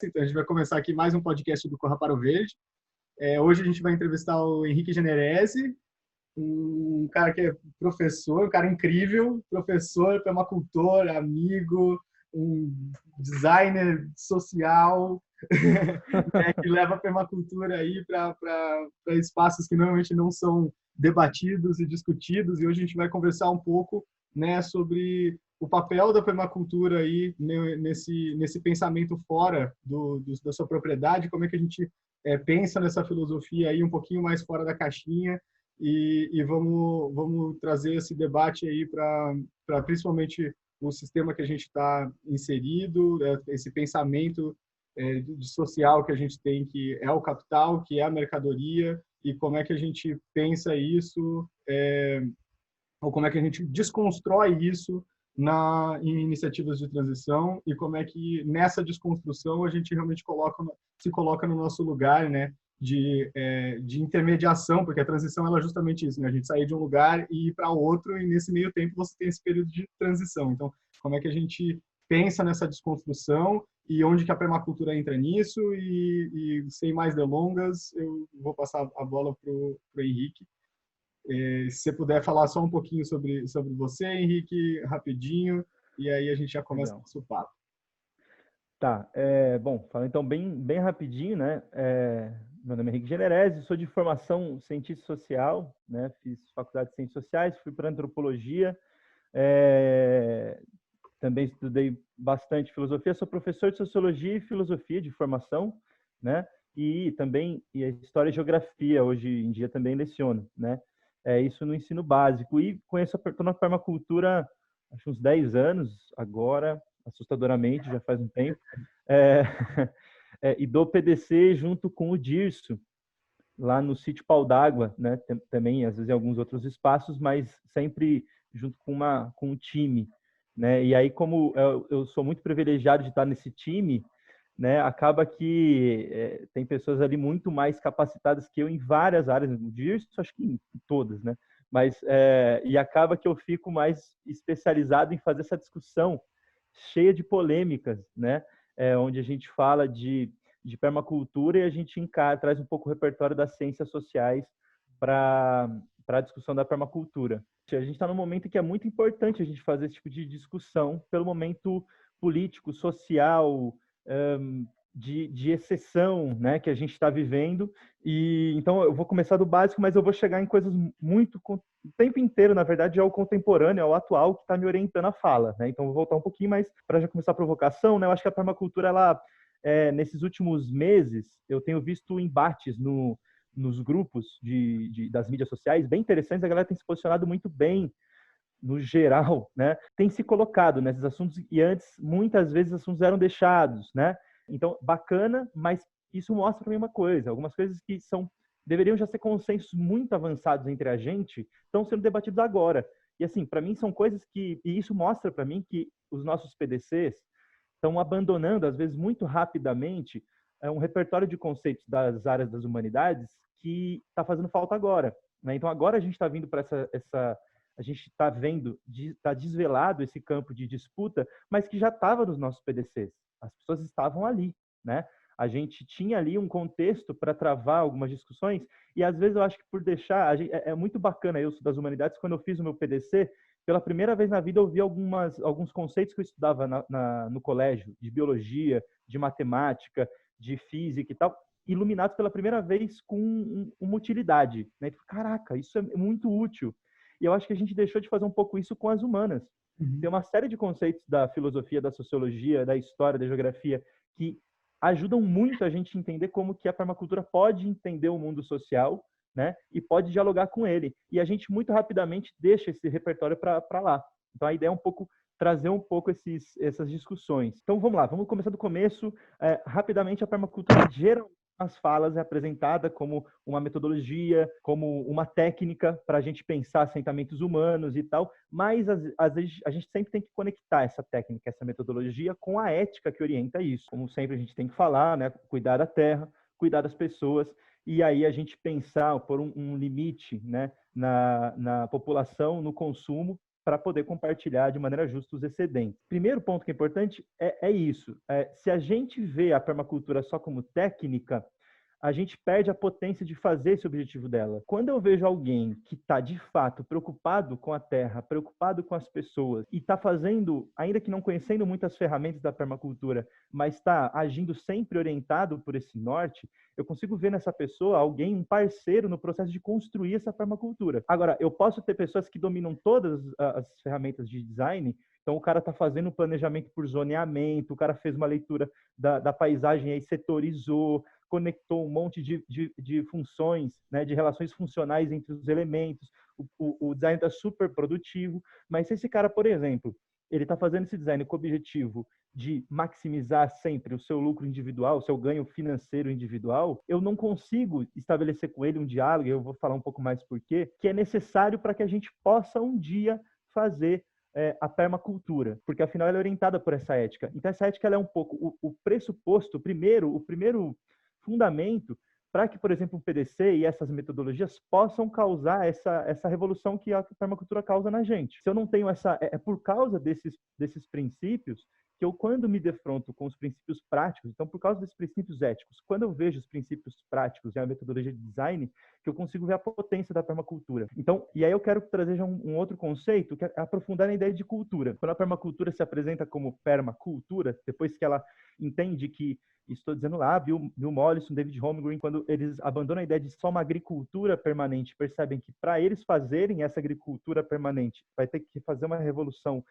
Então, a gente vai começar aqui mais um podcast do Corra para o Verde. Hoje a gente vai entrevistar o Henrique Generesi, um cara que é professor, um cara incrível, professor, permacultor, amigo, um designer social, né, que leva a permacultura aí para espaços que normalmente não são debatidos e discutidos. E hoje a gente vai conversar um pouco, né, sobre o papel da permacultura aí nesse pensamento fora da sua propriedade, como é que a gente pensa nessa filosofia aí um pouquinho mais fora da caixinha e vamos trazer esse debate aí para principalmente o sistema que a gente está inserido, esse pensamento de social que a gente tem, que é o capital, que é a mercadoria, e como é que a gente pensa isso, ou como é que a gente desconstrói isso em iniciativas de transição, e como é que nessa desconstrução a gente realmente se coloca no nosso lugar, né, de intermediação, porque a transição ela é justamente isso, né? A gente sair de um lugar e ir para outro, e nesse meio tempo você tem esse período de transição. Então, como é que a gente pensa nessa desconstrução e onde que a permacultura entra nisso? E sem mais delongas, eu vou passar a bola para o Henrique. Se você puder falar só um pouquinho sobre você, Henrique, rapidinho, e aí a gente já começa o Legal. nosso papo. Tá, bom, falando então bem rapidinho, né? Meu nome é Henrique Generesi, sou de formação cientista social, né? Fiz faculdade de ciências sociais, fui para antropologia, também estudei bastante filosofia, sou professor de sociologia e filosofia de formação, né? E também história e geografia, hoje em dia também leciono, né? Isso no ensino básico. E estou na permacultura acho uns 10 anos agora, assustadoramente, já faz um tempo. E dou PDC junto com o Dirso, lá no sítio Pau d'Água, né? Também, às vezes, em alguns outros espaços, mas sempre junto com um time, né? E aí, como eu sou muito privilegiado de estar nesse time, né? Acaba que tem pessoas ali muito mais capacitadas que eu em várias áreas, o Dirso, acho que em todas, né? Mas, e acaba que eu fico mais especializado em fazer essa discussão cheia de polêmicas, né? Onde a gente fala de permacultura e a gente traz um pouco o repertório das ciências sociais para a discussão da permacultura. A gente está num momento que é muito importante a gente fazer esse tipo de discussão pelo momento político, social, de exceção, né, que a gente está vivendo. E então eu vou começar do básico, mas eu vou chegar em coisas muito o tempo inteiro, na verdade, é o contemporâneo, é o atual que está me orientando a fala, né? Então vou voltar um pouquinho, mas para já começar a provocação, né? Eu acho que a permacultura, ela nesses últimos meses, eu tenho visto embates nos grupos das mídias sociais bem interessantes. A galera tem se posicionado muito bem no geral, né? Tem se colocado nesses assuntos e antes muitas vezes os assuntos eram deixados, né? Então bacana, mas isso mostra para mim uma coisa: algumas coisas que deveriam já ser consensos muito avançados entre a gente estão sendo debatidos agora. E assim, para mim são coisas e isso mostra para mim que os nossos PDCs estão abandonando, às vezes muito rapidamente, um repertório de conceitos das áreas das humanidades que está fazendo falta agora, né? Então agora a gente está vindo para a gente está vendo, está desvelado esse campo de disputa, mas que já estava nos nossos PDCs. As pessoas estavam ali, né? A gente tinha ali um contexto para travar algumas discussões, e às vezes eu acho que por deixar, é muito bacana eu das humanidades, quando eu fiz o meu PDC, pela primeira vez na vida eu vi alguns conceitos que eu estudava no colégio, de biologia, de matemática, de física e tal, iluminados pela primeira vez com uma utilidade, né? Caraca, isso é muito útil. E eu acho que a gente deixou de fazer um pouco isso com as humanas. Uhum. Tem uma série de conceitos da filosofia, da sociologia, da história, da geografia, que ajudam muito a gente a entender como que a permacultura pode entender o mundo social, né? E pode dialogar com ele. E a gente muito rapidamente deixa esse repertório para lá. Então a ideia é um pouco trazer um pouco essas discussões. Então vamos lá, vamos começar do começo. Rapidamente, a permacultura geralmente nas falas é apresentada como uma metodologia, como uma técnica para a gente pensar assentamentos humanos e tal, mas às vezes a gente sempre tem que conectar essa técnica, essa metodologia com a ética que orienta isso. Como sempre a gente tem que falar, né? Cuidar da terra, cuidar das pessoas, e aí a gente pensar por um limite, né? na população, no consumo, para poder compartilhar de maneira justa os excedentes. Primeiro ponto que é importante é isso. Se a gente vê a permacultura só como técnica, a gente perde a potência de fazer esse objetivo dela. Quando eu vejo alguém que está, de fato, preocupado com a terra, preocupado com as pessoas, e está fazendo, ainda que não conhecendo muitas ferramentas da permacultura, mas está agindo sempre orientado por esse norte, eu consigo ver nessa pessoa alguém, um parceiro no processo de construir essa permacultura. Agora, eu posso ter pessoas que dominam todas as ferramentas de design. Então, o cara está fazendo um planejamento por zoneamento, o cara fez uma leitura da paisagem, aí setorizou, conectou um monte de funções, né, de relações funcionais entre os elementos. O design está super produtivo, mas se esse cara, por exemplo, ele está fazendo esse design com o objetivo de maximizar sempre o seu lucro individual, o seu ganho financeiro individual, eu não consigo estabelecer com ele um diálogo, eu vou falar um pouco mais por quê, que é necessário para que a gente possa um dia fazer a permacultura, porque afinal ela é orientada por essa ética. Então essa ética ela é um pouco o pressuposto, o primeiro fundamento para que, por exemplo, o PDC e essas metodologias possam causar essa revolução que a permacultura causa na gente. Se eu não tenho é por causa desses princípios que eu, quando me defronto com os princípios práticos, então por causa desses princípios éticos, quando eu vejo os princípios práticos e a metodologia de design, que eu consigo ver a potência da permacultura. Então, e aí eu quero trazer já um outro conceito, que é aprofundar na ideia de cultura. Quando a permacultura se apresenta como permacultura, depois que ela entende que, estou dizendo lá, Bill Mollison, David Holmgren, quando eles abandonam a ideia de só uma agricultura permanente, percebem que para eles fazerem essa agricultura permanente, vai ter que fazer uma revolução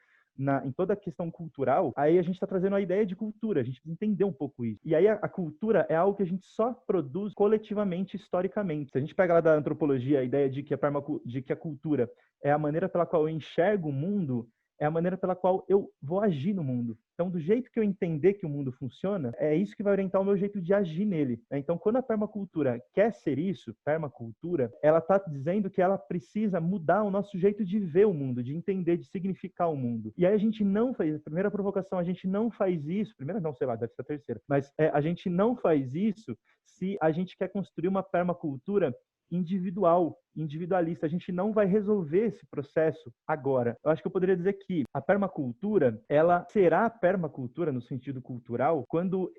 em toda a questão cultural, aí a gente está trazendo a ideia de cultura, a gente precisa entender um pouco isso. E aí a cultura é algo que a gente só produz coletivamente, historicamente. Se a gente pega lá da antropologia a ideia de que a cultura é a maneira pela qual eu enxergo o mundo, é a maneira pela qual eu vou agir no mundo. Então, do jeito que eu entender que o mundo funciona, é isso que vai orientar o meu jeito de agir nele. Então, quando a permacultura quer ser isso, permacultura, ela está dizendo que ela precisa mudar o nosso jeito de ver o mundo, de entender, de significar o mundo. E aí a gente não faz, a primeira provocação, a gente não faz isso, primeira não, sei lá, deve ser a terceira, mas a gente não faz isso se a gente quer construir uma permacultura individualista. A gente não vai resolver esse processo agora. Eu acho que eu poderia dizer que a permacultura, ela será permacultura no sentido cultural quando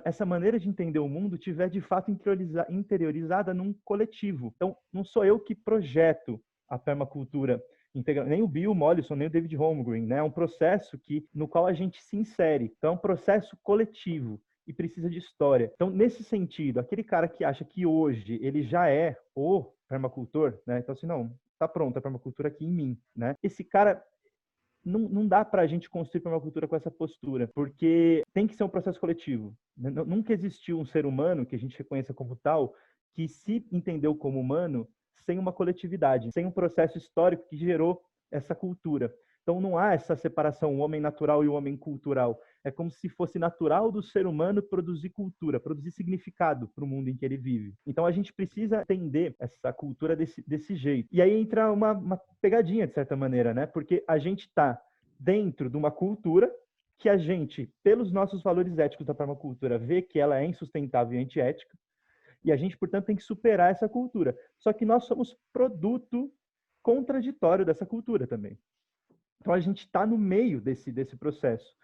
essa maneira de entender o mundo tiver de fato interiorizada num coletivo. Então, não sou eu que projeto a permacultura, nem o Bill Mollison, nem o David Holmgren, né? É um processo no qual a gente se insere. Então, é um processo coletivo e precisa de história. Então, nesse sentido, aquele cara que acha que hoje ele já é o permacultor, né? Então, assim, não, tá pronto a permacultura aqui em mim, né? Esse cara, não dá para a gente construir permacultura com essa postura, porque tem que ser um processo coletivo. Nunca existiu um ser humano que a gente reconheça como tal que se entendeu como humano sem uma coletividade, sem um processo histórico que gerou essa cultura. Então, não há essa separação, o homem natural e o homem cultural. É como se fosse natural do ser humano produzir cultura, produzir significado para o mundo em que ele vive. Então, a gente precisa entender essa cultura desse jeito. E aí entra uma pegadinha, de certa maneira, né? Porque a gente está dentro de uma cultura que a gente, pelos nossos valores éticos da permacultura, vê que ela é insustentável e antiética, e a gente, portanto, tem que superar essa cultura. Só que nós somos produto contraditório dessa cultura também. Então, a gente está no meio desse processo.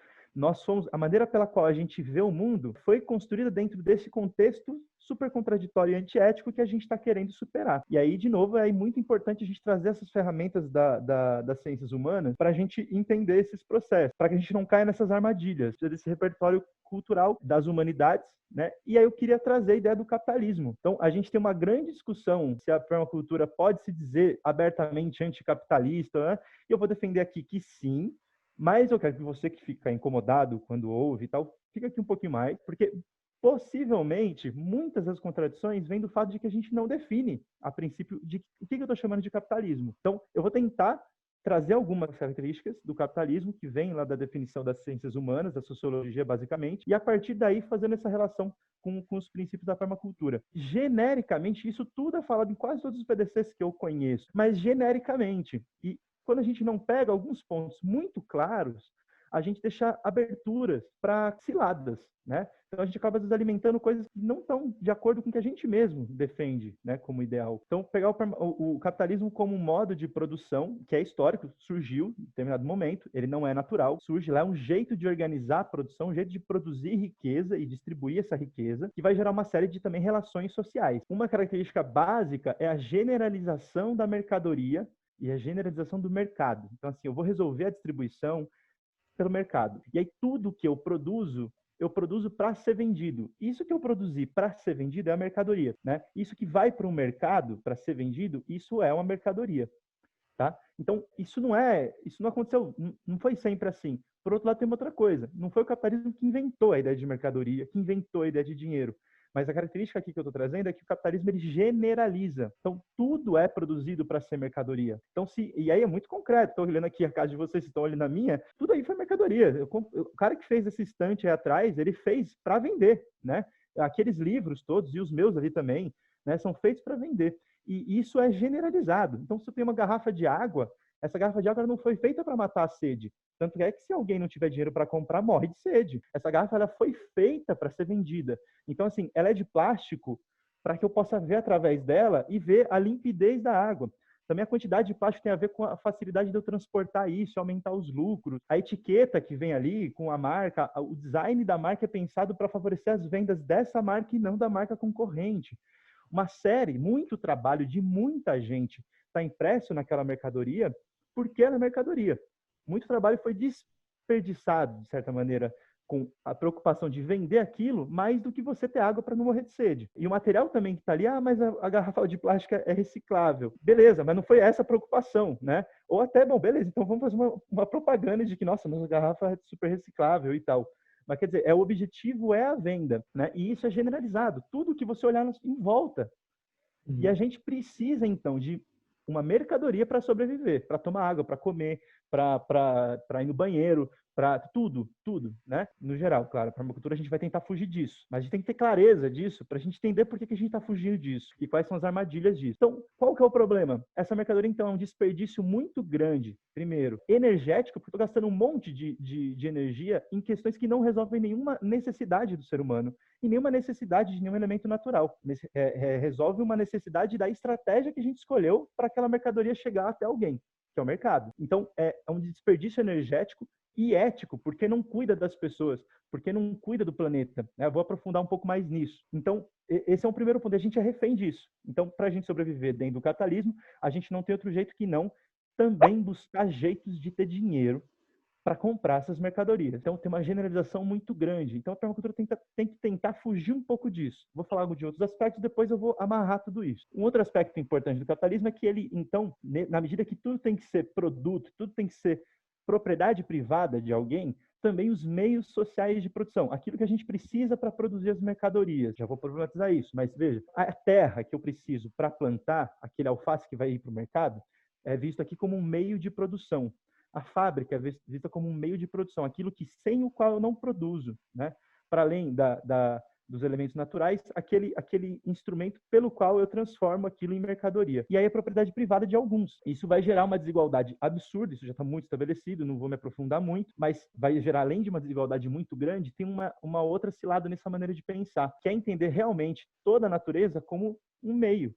A maneira pela qual a gente vê o mundo foi construída dentro desse contexto super contraditório e antiético que a gente está querendo superar. E aí, de novo, é muito importante a gente trazer essas ferramentas das ciências humanas para a gente entender esses processos, para que a gente não caia nessas armadilhas, desse repertório cultural das humanidades, né? E aí eu queria trazer a ideia do capitalismo. Então, a gente tem uma grande discussão se a permacultura pode se dizer abertamente anticapitalista, né? E eu vou defender aqui que sim, mas eu quero que você que fica incomodado quando ouve e tal, fica aqui um pouquinho mais, porque possivelmente muitas das contradições vêm do fato de que a gente não define a princípio de o que eu estou chamando de capitalismo. Então, eu vou tentar trazer algumas características do capitalismo que vem lá da definição das ciências humanas, da sociologia, basicamente, e a partir daí fazendo essa relação com os princípios da permacultura. Genericamente, isso tudo é falado em quase todos os PDCs que eu conheço, mas genericamente. E quando a gente não pega alguns pontos muito claros, a gente deixa aberturas para ciladas, né? Então a gente acaba desalimentando coisas que não estão de acordo com o que a gente mesmo defende, né, como ideal. Então pegar o capitalismo como um modo de produção que é histórico, surgiu em determinado momento, ele não é natural, surge lá um jeito de organizar a produção, um jeito de produzir riqueza e distribuir essa riqueza, que vai gerar uma série de também relações sociais. Uma característica básica é a generalização da mercadoria e a generalização do mercado. Então assim, eu vou resolver a distribuição pelo mercado. E aí tudo que eu produzo para ser vendido. Isso que eu produzi para ser vendido é a mercadoria, né? Isso que vai para o mercado para ser vendido, isso é uma mercadoria, tá? Então, isso não aconteceu, não foi sempre assim. Por outro lado, tem uma outra coisa. Não foi o capitalismo que inventou a ideia de mercadoria, que inventou a ideia de dinheiro. Mas a característica aqui que eu estou trazendo é que o capitalismo ele generaliza. Então, tudo é produzido para ser mercadoria. Então, e aí é muito concreto. Estou olhando aqui a casa de vocês, estão olhando a minha. Tudo aí foi mercadoria. O cara que fez esse estante aí atrás, ele fez para vender, né? Aqueles livros todos, e os meus ali também, né, são feitos para vender. E isso é generalizado. Então, se eu tenho uma garrafa de água, essa garrafa de água não foi feita para matar a sede. Tanto é que se alguém não tiver dinheiro para comprar, morre de sede. Essa garrafa ela foi feita para ser vendida. Então, assim, ela é de plástico para que eu possa ver através dela e ver a limpidez da água. Também a quantidade de plástico tem a ver com a facilidade de eu transportar isso, aumentar os lucros. A etiqueta que vem ali com a marca, o design da marca é pensado para favorecer as vendas dessa marca e não da marca concorrente. Uma série, muito trabalho de muita gente está impresso naquela mercadoria porque ela é mercadoria. Muito trabalho foi desperdiçado, de certa maneira, com a preocupação de vender aquilo mais do que você ter água para não morrer de sede. E o material também que está ali, mas a garrafa de plástico é reciclável. Beleza, mas não foi essa a preocupação, né? Ou até, bom, beleza, então vamos fazer uma propaganda de que, nossa, nossa garrafa é super reciclável e tal. Mas quer dizer, o objetivo é a venda, né? E isso é generalizado. Tudo que você olhar em volta. E a gente precisa, então, de uma mercadoria para sobreviver, para tomar água, para comer, para ir no banheiro, para tudo, né? No geral, claro, para a permacultura a gente vai tentar fugir disso, mas a gente tem que ter clareza disso para a gente entender por que a gente está fugindo disso e quais são as armadilhas disso. Então, qual que é o problema? Essa mercadoria, então, é um desperdício muito grande, primeiro, energético, porque estou gastando um monte de energia em questões que não resolvem nenhuma necessidade do ser humano e nenhuma necessidade de nenhum elemento natural. Resolve uma necessidade da estratégia que a gente escolheu para aquela mercadoria chegar até alguém, que é o mercado. Então, é um desperdício energético e ético, porque não cuida das pessoas, porque não cuida do planeta. Eu vou aprofundar um pouco mais nisso. Então, esse é um primeiro ponto. A gente é refém disso. Então, para a gente sobreviver dentro do capitalismo, a gente não tem outro jeito que não também buscar jeitos de ter dinheiro para comprar essas mercadorias. Então, tem uma generalização muito grande. Então, a permacultura tem que tentar fugir um pouco disso. Vou falar de outros aspectos, depois eu vou amarrar tudo isso. Um outro aspecto importante do capitalismo é que ele, então, na medida que tudo tem que ser produto, tudo tem que ser propriedade privada de alguém, também os meios sociais de produção, aquilo que a gente precisa para produzir as mercadorias. Já vou problematizar isso, mas veja, a terra que eu preciso para plantar aquele alface que vai ir para o mercado é visto aqui como um meio de produção. A fábrica é vista como um meio de produção, aquilo que sem o qual eu não produzo, né? Para além dos elementos naturais, aquele instrumento pelo qual eu transformo aquilo em mercadoria. E aí é propriedade privada de alguns. Isso vai gerar uma desigualdade absurda, isso já está muito estabelecido, não vou me aprofundar muito, mas vai gerar, além de uma desigualdade muito grande, tem uma outra cilada nessa maneira de pensar, que é entender realmente toda a natureza como um meio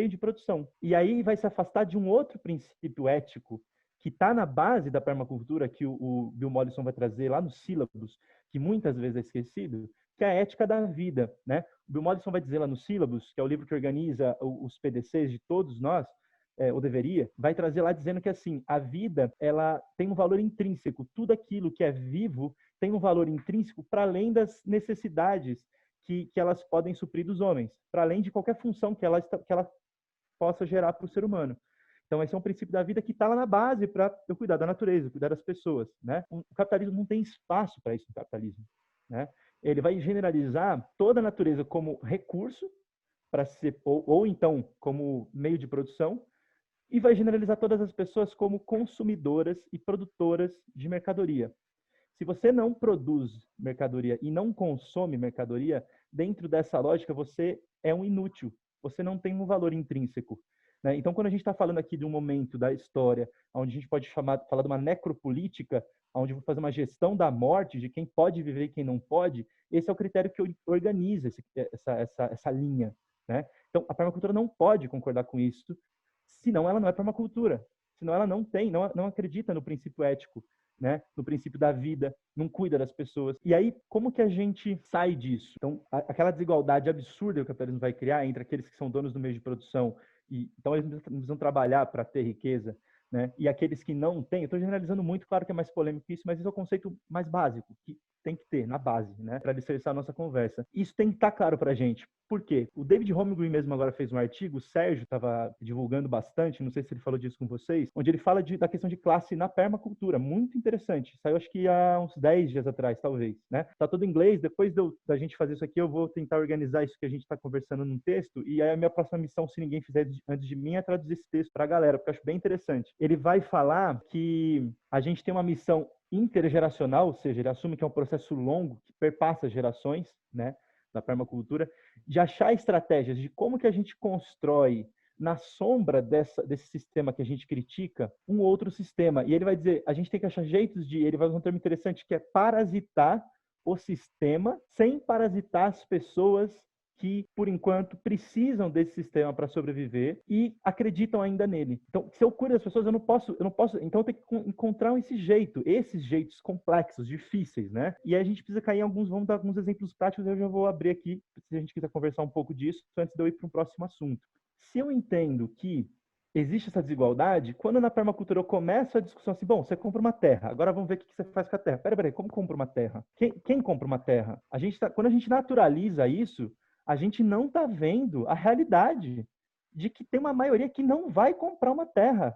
de produção. E aí vai se afastar de um outro princípio ético que está na base da permacultura, que o Bill Mollison vai trazer lá nos sílabos, que muitas vezes é esquecido, que é a ética da vida, né? O Bill Mollison vai dizer lá nos sílabos, que é o livro que organiza os PDCs de todos nós, ou deveria, vai trazer lá dizendo que assim, a vida ela tem um valor intrínseco, tudo aquilo que é vivo tem um valor intrínseco para além das necessidades que elas podem suprir dos homens, para além de qualquer função que ela possa gerar para o ser humano. Então, esse é um princípio da vida que está lá na base para eu cuidar da natureza, cuidar das pessoas, né? O capitalismo não tem espaço para isso no capitalismo, né? Ele vai generalizar toda a natureza como recurso para ser ou então como meio de produção e vai generalizar todas as pessoas como consumidoras e produtoras de mercadoria. Se você não produz mercadoria e não consome mercadoria, dentro dessa lógica você é um inútil, você não tem um valor intrínseco. né? Então, quando a gente está falando aqui de um momento da história onde a gente pode falar de uma necropolítica, onde eu vou fazer uma gestão da morte, de quem pode viver e quem não pode, esse é o critério que organiza essa linha, né? Então, a permacultura não pode concordar com isso, senão ela não é permacultura, senão ela não acredita no princípio ético, né? No princípio da vida, não cuida das pessoas. E aí, como que a gente sai disso? Então, aquela desigualdade absurda que o capitalismo vai criar entre aqueles que são donos do meio de produção, então eles precisam trabalhar para ter riqueza, né? E aqueles que não têm, eu estou generalizando muito, claro que é mais polêmico que isso, mas isso é o conceito mais básico, que tem que ter na base, né? Para alicerçar a nossa conversa. Isso tem que estar claro para a gente. Por quê? O David Holmgren mesmo agora fez um artigo, o Sérgio estava divulgando bastante, não sei se ele falou disso com vocês, onde ele fala da questão de classe na permacultura, muito interessante. Saiu acho que há uns 10 dias atrás, talvez, né? Tá todo em inglês, depois da gente fazer isso aqui, eu vou tentar organizar isso que a gente está conversando num texto, e aí a minha próxima missão, se ninguém fizer antes de mim, é traduzir esse texto para a galera, porque eu acho bem interessante. Ele vai falar que a gente tem uma missão intergeracional, ou seja, ele assume que é um processo longo, que perpassa gerações, né, da permacultura, de achar estratégias de como que a gente constrói na sombra desse sistema que a gente critica, um outro sistema. E ele vai dizer, a gente tem que achar jeitos ele vai usar um termo interessante que é parasitar o sistema sem parasitar as pessoas que, por enquanto, precisam desse sistema para sobreviver e acreditam ainda nele. Então, se eu cuido das pessoas, eu não posso, então eu tenho que encontrar esses jeitos complexos, difíceis, né? E aí a gente precisa cair em vamos dar alguns exemplos práticos, eu já vou abrir aqui, se a gente quiser conversar um pouco disso, antes de eu ir para um próximo assunto. Se eu entendo que existe essa desigualdade, quando na permacultura eu começo a discussão assim, bom, você compra uma terra, agora vamos ver o que você faz com a terra. Peraí, como compra uma terra? Quem compra uma terra? Quando a gente naturaliza isso, a gente não está vendo a realidade de que tem uma maioria que não vai comprar uma terra.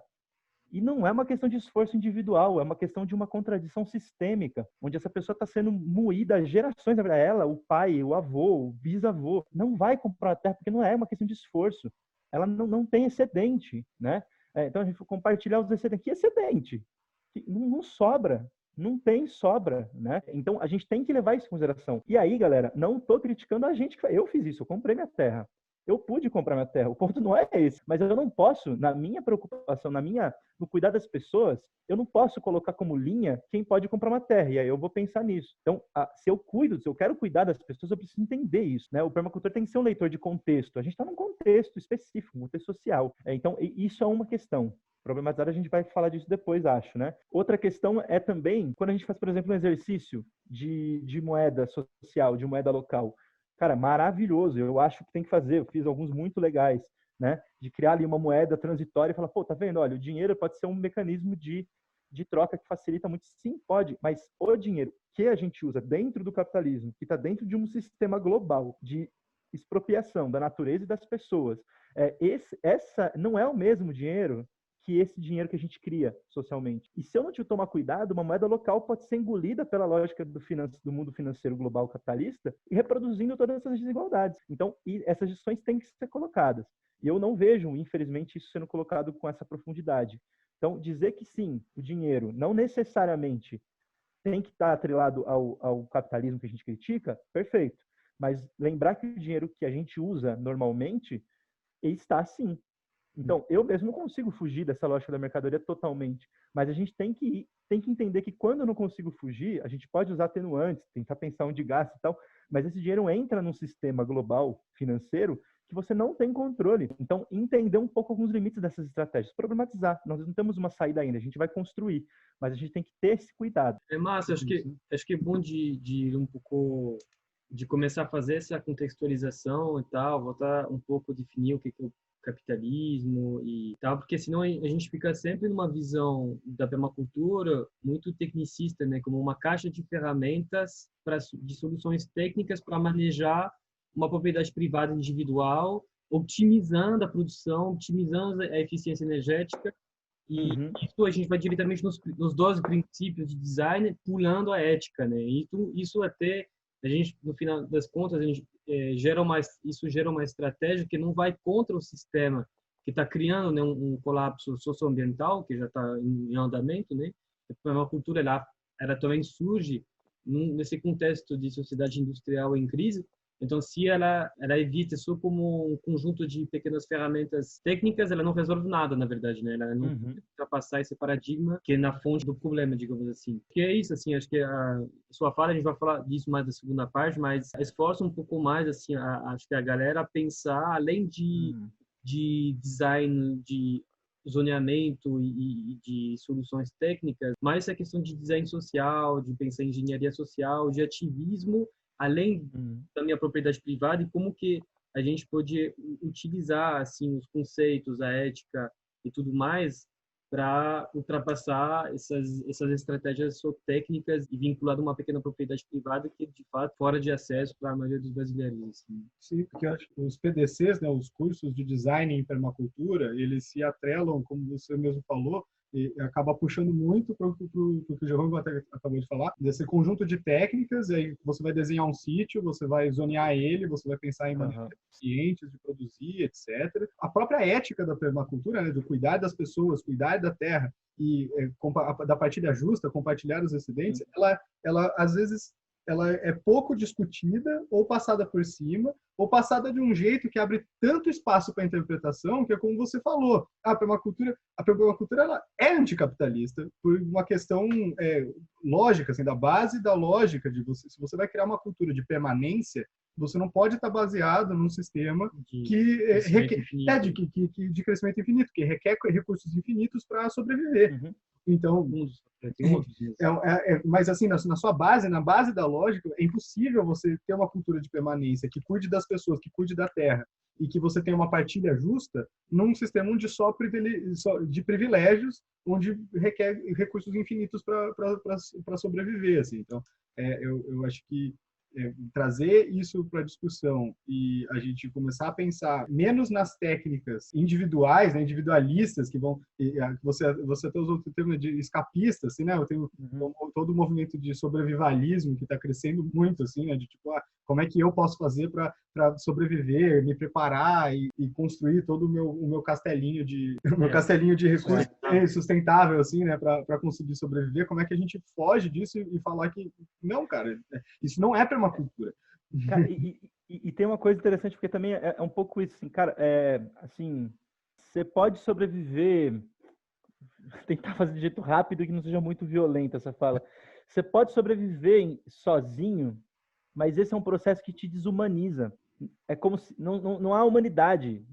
E não é uma questão de esforço individual, é uma questão de uma contradição sistêmica, onde essa pessoa está sendo moída há gerações, ela, o pai, o avô, o bisavô, não vai comprar a terra porque não é uma questão de esforço. Ela não tem excedente, né? Então a gente compartilhar os excedentes. Que excedente? Não sobra. Não tem sobra, né? Então a gente tem que levar isso em consideração. E aí, galera, não estou criticando a gente. Eu fiz isso, eu comprei minha terra. Eu pude comprar minha terra. O ponto não é esse. Mas eu não posso, na minha preocupação, no cuidar das pessoas, eu não posso colocar como linha quem pode comprar uma terra. E aí eu vou pensar nisso. Então, se eu quero cuidar das pessoas, eu preciso entender isso, né? O permacultor tem que ser um leitor de contexto. A gente está num contexto específico, um contexto social. Então, isso é uma questão. Problematizar, a gente vai falar disso depois, acho, né? Outra questão é também, quando a gente faz, por exemplo, um exercício de moeda social, de moeda local. Cara, maravilhoso, eu acho que tem que fazer, eu fiz alguns muito legais, né? De criar ali uma moeda transitória e falar, pô, tá vendo? Olha, o dinheiro pode ser um mecanismo de troca que facilita muito. Sim, pode, mas o dinheiro que a gente usa dentro do capitalismo, que está dentro de um sistema global de expropriação da natureza e das pessoas, essa não é o mesmo dinheiro que esse dinheiro que a gente cria socialmente. E se eu não te tomar cuidado, uma moeda local pode ser engolida pela lógica do mundo financeiro global capitalista e reproduzindo todas essas desigualdades. Então, essas gestões têm que ser colocadas. E eu não vejo, infelizmente, isso sendo colocado com essa profundidade. Então, dizer que sim, o dinheiro não necessariamente tem que estar atrelado ao capitalismo que a gente critica, perfeito. Mas lembrar que o dinheiro que a gente usa normalmente está sim. Então, eu mesmo não consigo fugir dessa lógica da mercadoria totalmente, mas a gente tem que entender que quando eu não consigo fugir, a gente pode usar atenuantes, tentar pensar onde gasta e tal, mas esse dinheiro entra num sistema global financeiro que você não tem controle. Então, entender um pouco alguns limites dessas estratégias, problematizar. Nós não temos uma saída ainda, a gente vai construir, mas a gente tem que ter esse cuidado. É massa, acho que é bom de ir um pouco, de começar a fazer essa contextualização e tal, voltar um pouco a definir o que é o capitalismo e tal, porque senão a gente fica sempre numa visão da permacultura muito tecnicista, né, como uma caixa de ferramentas de soluções técnicas para manejar uma propriedade privada individual, otimizando a produção, otimizando a eficiência energética. E isso a gente vai diretamente nos 12 princípios de design, pulando a ética, né? E isso até a gente, no final das contas, a gente isso gera uma estratégia que não vai contra o sistema que está criando, né, um colapso socioambiental que já está em andamento, né? A permacultura ela também surge nesse contexto de sociedade industrial em crise. Então, se ela é vista só como um conjunto de pequenas ferramentas técnicas, ela não resolve nada, na verdade, né? Ela não pode ultrapassar esse paradigma que é na fonte do problema, digamos assim. Que é isso, assim, acho que a sua fala, a gente vai falar disso mais na segunda parte, mas esforça um pouco mais, assim, acho que a galera a pensar, além de design, de zoneamento e de soluções técnicas, mas essa questão de design social, de pensar em engenharia social, de ativismo, além da minha propriedade privada, e como que a gente pode utilizar assim os conceitos, a ética e tudo mais para ultrapassar essas estratégias só técnicas e vincular uma pequena propriedade privada que de fato fora de acesso para a maioria dos brasileiros. Assim. Sim, porque os PDCs, né, os cursos de design em permacultura, eles se atrelam, como você mesmo falou, e acaba puxando muito para o que o Giovanni acabou de falar, desse conjunto de técnicas, e aí você vai desenhar um sítio, você vai zonear ele, você vai pensar em maneiras eficientes de produzir, etc. A própria ética da permacultura, né, do cuidar das pessoas, cuidar da terra e da partilha justa, compartilhar os excedentes, ela às vezes ela é pouco discutida ou passada por cima, ou passada de um jeito que abre tanto espaço para interpretação, que é como você falou, a permacultura ela é anticapitalista por uma questão lógica, assim, da base da lógica de você. Se você vai criar uma cultura de permanência, você não pode estar baseado num sistema de crescimento infinito, que requer recursos infinitos para sobreviver. Então, mas assim, na sua base, na base da lógica, é impossível você ter uma cultura de permanência que cuide das pessoas, que cuide da terra, e que você tenha uma partilha justa num sistema onde só de privilégios, onde requer recursos infinitos para sobreviver. Assim. Então, eu acho que trazer isso para a discussão e a gente começar a pensar menos nas técnicas individuais, né, individualistas, que vão... Você até usou o termo de escapista, assim, né? Eu tenho todo o movimento de sobrevivalismo que está crescendo muito, assim, né? De tipo, como é que eu posso fazer para sobreviver, me preparar e construir todo o meu castelinho de recursos sustentável, assim, né? Para conseguir sobreviver. Como é que a gente foge disso e falar que não, cara, isso não é permacultura. Cara, e tem uma coisa interessante, porque também é um pouco isso, assim, cara, assim, você pode sobreviver, tentar fazer de jeito rápido e que não seja muito violenta essa fala. Você pode sobreviver sozinho, mas esse é um processo que te desumaniza. É como se não há humanidade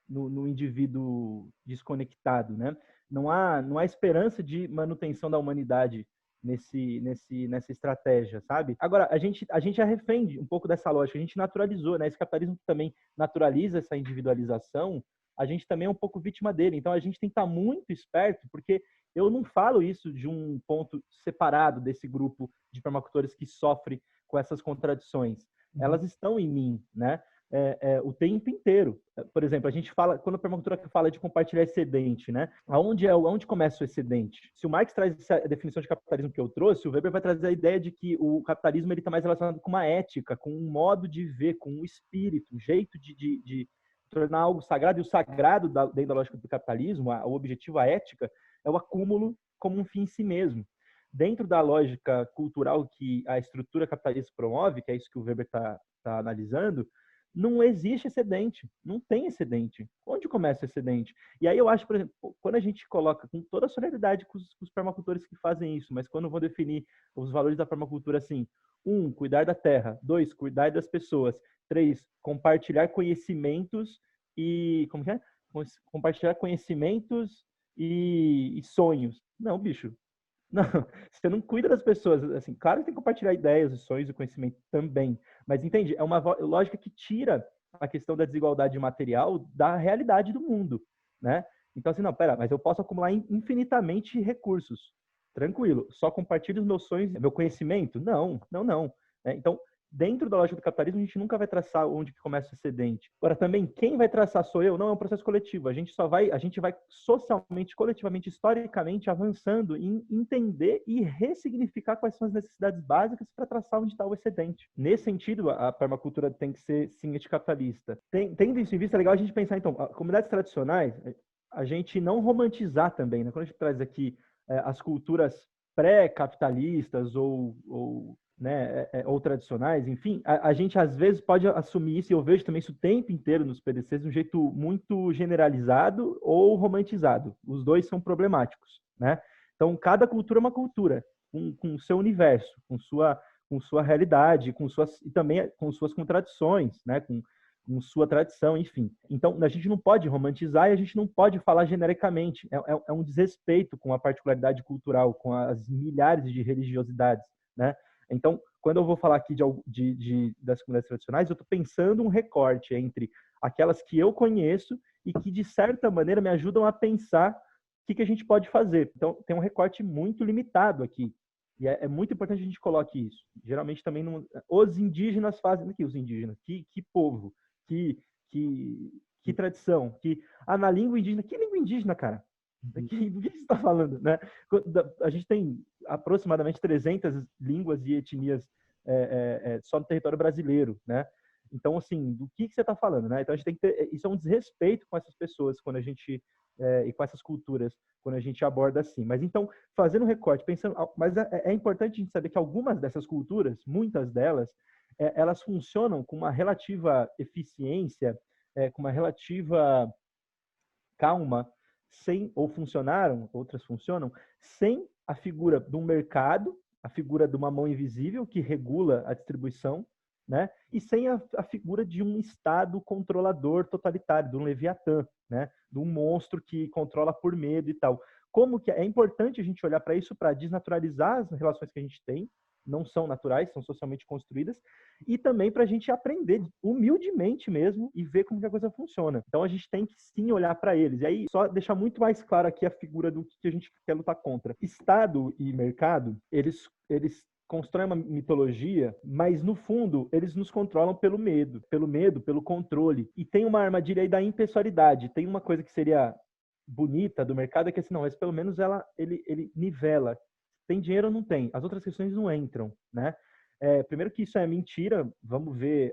no indivíduo desconectado, né? Não há esperança de manutenção da humanidade nessa estratégia, sabe? Agora, a gente é refém um pouco dessa lógica, a gente naturalizou, né? Esse capitalismo que também naturaliza essa individualização, a gente também é um pouco vítima dele. Então, a gente tem que estar muito esperto, porque eu não falo isso de um ponto separado desse grupo de permacultores que sofre com essas contradições. Elas estão em mim, né? O tempo inteiro. Por exemplo, a gente fala, quando a permacultura fala de compartilhar excedente, né? Onde começa o excedente? Se o Marx traz essa definição de capitalismo que eu trouxe, o Weber vai trazer a ideia de que o capitalismo está mais relacionado com uma ética, com um modo de ver, com um espírito, um jeito de tornar algo sagrado. E o sagrado, dentro da lógica do capitalismo, o objetivo, a ética, é o acúmulo como um fim em si mesmo. Dentro da lógica cultural que a estrutura capitalista promove, que é isso que o Weber está analisando, não existe excedente, não tem excedente. Onde começa o excedente? E aí eu acho, por exemplo, quando a gente coloca com toda a solidariedade com os permacultores que fazem isso, mas quando vou definir os valores da permacultura assim, 1, cuidar da terra, 2, cuidar das pessoas, 3, compartilhar conhecimentos e... Como que é? Compartilhar conhecimentos e sonhos. Não, bicho. Não, você não cuida das pessoas. Assim, claro que tem que compartilhar ideias, sonhos e conhecimento também. Mas, entende? É uma lógica que tira a questão da desigualdade material da realidade do mundo, né? Então, assim, não, pera, mas eu posso acumular infinitamente recursos. Tranquilo. Só compartilho os meus sonhos, meu conhecimento? Não. Então, dentro da lógica do capitalismo, a gente nunca vai traçar onde que começa o excedente. Agora, também, quem vai traçar sou eu? Não, é um processo coletivo. A gente vai socialmente, coletivamente, historicamente, avançando em entender e ressignificar quais são as necessidades básicas para traçar onde está o excedente. Nesse sentido, a permacultura tem que ser, sim, anticapitalista. Tendo isso em vista, é legal a gente pensar, então, comunidades tradicionais, a gente não romantizar também, né? Quando a gente traz aqui as culturas pré-capitalistas ou né, ou tradicionais, enfim, a gente às vezes pode assumir isso, e eu vejo também isso o tempo inteiro nos PDCs, de um jeito muito generalizado ou romantizado. Os dois são problemáticos, né? Então, cada cultura é uma cultura, com o seu universo, com sua realidade, e também com suas contradições, né? Com sua tradição, enfim. Então, a gente não pode romantizar e a gente não pode falar genericamente. É um desrespeito com a particularidade cultural, com as milhares de religiosidades, né? Então, quando eu vou falar aqui das comunidades tradicionais, eu estou pensando um recorte entre aquelas que eu conheço e que, de certa maneira, me ajudam a pensar o que a gente pode fazer. Então, tem um recorte muito limitado aqui. E é muito importante a gente coloque isso. Geralmente também os indígenas fazem aqui, os indígenas, que povo, que tradição, na língua indígena, que língua indígena, cara? Do que você está falando, né? A gente tem aproximadamente 300 línguas e etnias só no território brasileiro, né? Então, assim, do que você está falando, né? Então, a gente tem que ter... Isso é um desrespeito com essas pessoas quando a gente... e com essas culturas, quando a gente aborda assim. Mas, então, fazendo um recorte, pensando... Mas é importante a gente saber que algumas dessas culturas, muitas delas, elas funcionam com uma relativa eficiência, com uma relativa calma, outras funcionam, sem a figura de um mercado, a figura de uma mão invisível que regula a distribuição, né? E sem a figura de um Estado controlador totalitário, de um Leviatã, né? De um monstro que controla por medo e tal. Como que é importante a gente olhar para isso, para desnaturalizar as relações que a gente tem, não são naturais, são socialmente construídas, e também para a gente aprender humildemente mesmo e ver como que a coisa funciona. Então a gente tem que sim olhar para eles. E aí só deixar muito mais claro aqui a figura do que a gente quer lutar contra. Estado e mercado, eles constroem uma mitologia, mas no fundo eles nos controlam pelo medo, pelo controle. E tem uma armadilha aí da impessoalidade. Tem uma coisa que seria bonita do mercado, é que assim, não, mas pelo menos ele nivela. Tem dinheiro ou não tem? As outras questões não entram, né? Primeiro que isso é mentira. Vamos ver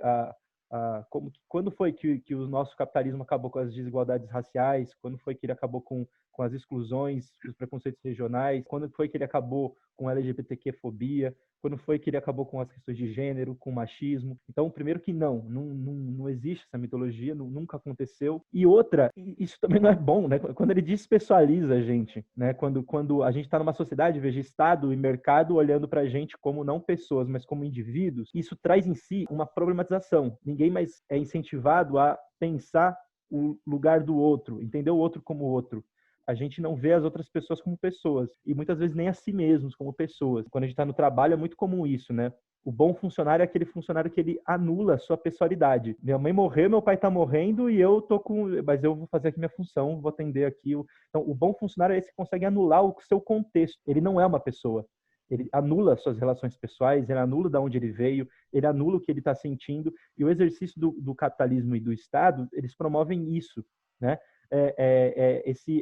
quando foi que o nosso capitalismo acabou com as desigualdades raciais, quando foi que ele acabou com as exclusões, os preconceitos regionais, quando foi que ele acabou com a LGBTQ-fobia, quando foi que ele acabou com as questões de gênero, com o machismo. Então, primeiro que não existe essa mitologia, nunca aconteceu. E outra, isso também não é bom, né? Quando ele despessoaliza a gente, né? Quando a gente está numa sociedade, veja, Estado e mercado olhando para a gente como não pessoas, mas como indivíduos, isso traz em si uma problematização. Ninguém mais é incentivado a pensar o lugar do outro, entender o outro como outro. A gente não vê as outras pessoas como pessoas, e muitas vezes nem a si mesmos como pessoas. Quando a gente está no trabalho é muito comum isso, né? O bom funcionário é aquele funcionário que ele anula a sua pessoalidade. Minha mãe morreu, meu pai está morrendo e eu tô mas eu vou fazer aqui minha função, vou atender aqui. Então, o bom funcionário é esse que consegue anular o seu contexto. Ele não é uma pessoa. Ele anula suas relações pessoais, ele anula de onde ele veio, ele anula o que ele está sentindo. E o exercício do capitalismo e do Estado, eles promovem isso, né?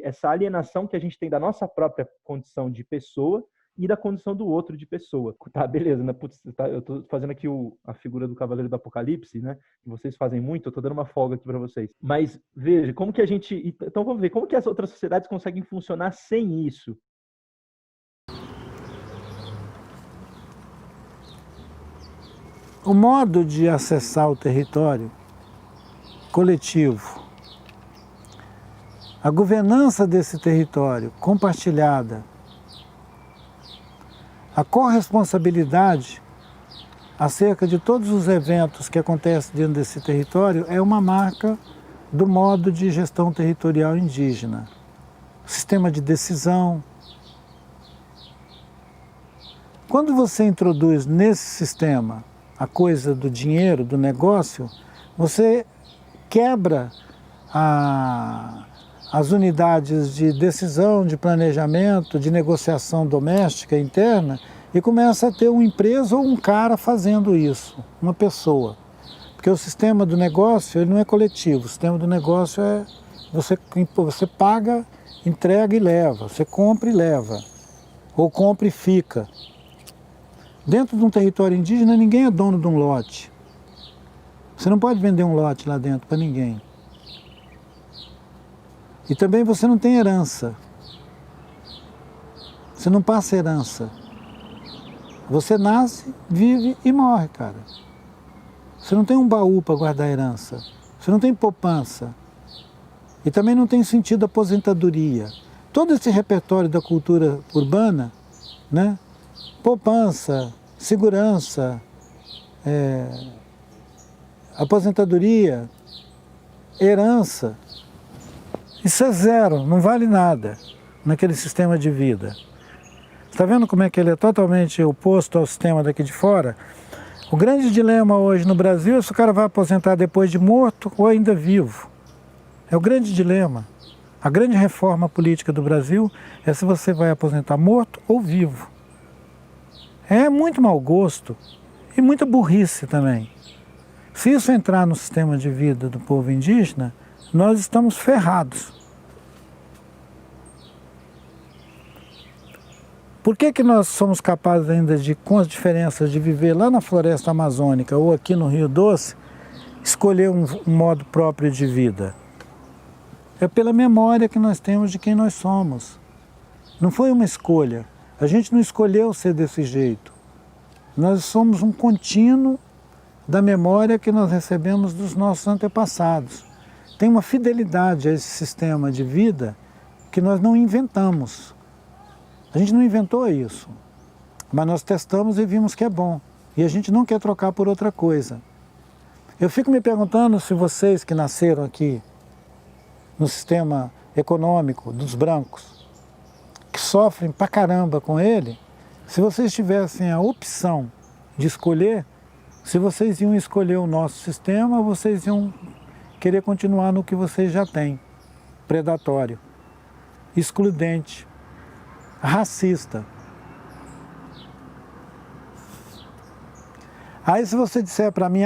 Essa alienação que a gente tem da nossa própria condição de pessoa e da condição do outro de pessoa. Tá, beleza, né? Putz, eu tô fazendo aqui a figura do Cavaleiro do Apocalipse, né? Que vocês fazem muito, eu tô dando uma folga aqui para vocês. Mas veja, como que a gente... Então vamos ver, como que as outras sociedades conseguem funcionar sem isso? O modo de acessar o território coletivo, a governança desse território compartilhada, a corresponsabilidade acerca de todos os eventos que acontecem dentro desse território é uma marca do modo de gestão territorial indígena. Sistema de decisão. Quando você introduz nesse sistema a coisa do dinheiro, do negócio, você quebra as unidades de decisão, de planejamento, de negociação doméstica interna e começa a ter uma empresa ou um cara fazendo isso, uma pessoa. Porque o sistema do negócio ele não é coletivo, o sistema do negócio é você paga, entrega e leva, você compra e leva, ou compra e fica. Dentro de um território indígena ninguém é dono de um lote. Você não pode vender um lote lá dentro para ninguém. E também você não tem herança. Você não passa herança. Você nasce, vive e morre, cara. Você não tem um baú para guardar herança. Você não tem poupança. E também não tem sentido aposentadoria. Todo esse repertório da cultura urbana, né? Poupança, segurança, aposentadoria, herança, isso é zero, não vale nada naquele sistema de vida. Está vendo como é que ele é totalmente oposto ao sistema daqui de fora? O grande dilema hoje no Brasil é se o cara vai aposentar depois de morto ou ainda vivo. É o grande dilema. A grande reforma política do Brasil é se você vai aposentar morto ou vivo. É muito mau gosto e muita burrice também. Se isso entrar no sistema de vida do povo indígena, nós estamos ferrados. Por que nós somos capazes ainda de, com as diferenças de viver lá na floresta amazônica ou aqui no Rio Doce, escolher um modo próprio de vida? É pela memória que nós temos de quem nós somos. Não foi uma escolha. A gente não escolheu ser desse jeito. Nós somos um contínuo da memória que nós recebemos dos nossos antepassados. Tem uma fidelidade a esse sistema de vida que nós não inventamos. A gente não inventou isso, mas nós testamos e vimos que é bom. E a gente não quer trocar por outra coisa. Eu fico me perguntando se vocês que nasceram aqui no sistema econômico dos brancos, que sofrem pra caramba com ele, se vocês tivessem a opção de escolher, se vocês iam escolher o nosso sistema, vocês iam querer continuar no que vocês já têm, predatório, excludente, racista. Aí se você disser para mim,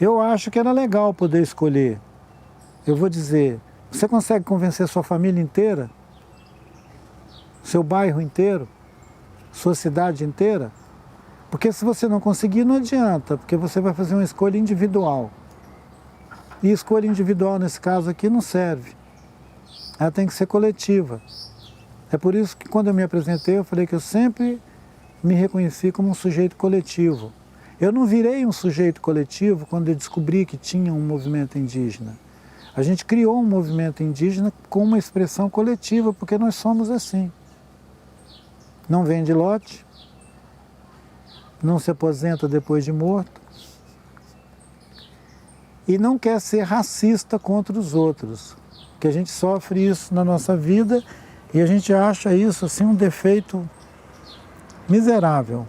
eu acho que era legal poder escolher, eu vou dizer, você consegue convencer sua família inteira? Seu bairro inteiro? Sua cidade inteira? Porque se você não conseguir, não adianta, porque você vai fazer uma escolha individual. E escolha individual, nesse caso aqui, não serve. Ela tem que ser coletiva. É por isso que quando eu me apresentei, eu falei que eu sempre me reconheci como um sujeito coletivo. Eu não virei um sujeito coletivo quando eu descobri que tinha um movimento indígena. A gente criou um movimento indígena com uma expressão coletiva, porque nós somos assim. Não vende lote, não se aposenta depois de morto e não quer ser racista contra os outros, que a gente sofre isso na nossa vida e a gente acha isso assim um defeito miserável.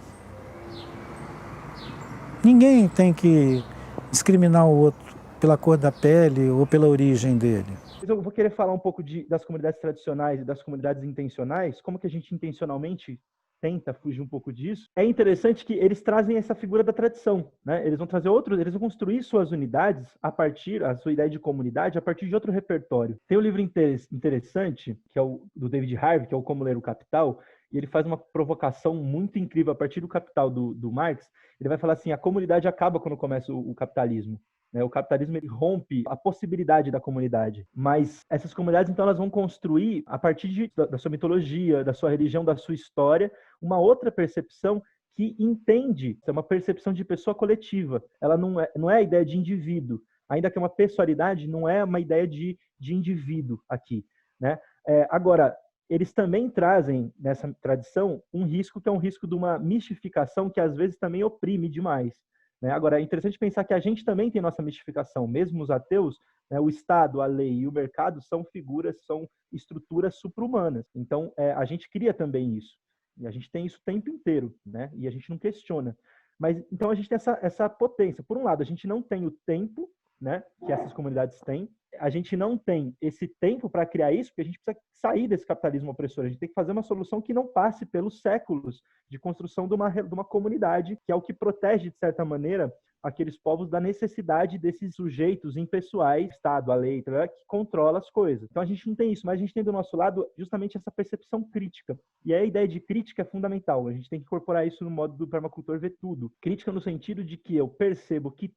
Ninguém tem que discriminar o outro pela cor da pele ou pela origem dele. Eu vou querer falar um pouco das comunidades tradicionais e das comunidades intencionais, como que a gente intencionalmente tenta fugir um pouco disso. É interessante que eles trazem essa figura da tradição, né? Eles vão trazer eles vão construir suas unidades a sua ideia de comunidade, a partir de outro repertório. Tem um livro interessante, que é o do David Harvey, que é o Como Ler o Capital, e ele faz uma provocação muito incrível a partir do Capital do Marx. Ele vai falar assim, a comunidade acaba quando começa o capitalismo. O capitalismo ele rompe a possibilidade da comunidade, mas essas comunidades então elas vão construir a partir da sua mitologia, da sua religião, da sua história, uma outra percepção que entende, é uma percepção de pessoa coletiva. Ela não é a ideia de indivíduo, ainda que é uma pessoalidade, não é uma ideia de indivíduo aqui, né? Agora, eles também trazem nessa tradição um risco que é um risco de uma mistificação que às vezes também oprime demais. Agora, é interessante pensar que a gente também tem nossa mistificação, mesmo os ateus, né, o Estado, a lei e o mercado são estruturas supra-humanas. Então, a gente cria também isso. E a gente tem isso o tempo inteiro, né? E a gente não questiona. Mas, então, a gente tem essa potência. Por um lado, a gente não tem o tempo, né, que essas comunidades têm. A gente não tem esse tempo para criar isso, porque a gente precisa sair desse capitalismo opressor. A gente tem que fazer uma solução que não passe pelos séculos de construção de uma comunidade, que é o que protege, de certa maneira, aqueles povos da necessidade desses sujeitos impessoais, Estado, a lei, que controla as coisas. Então a gente não tem isso, mas a gente tem do nosso lado justamente essa percepção crítica. E a ideia de crítica é fundamental. A gente tem que incorporar isso no modo do permacultor ver tudo. Crítica no sentido de que eu percebo que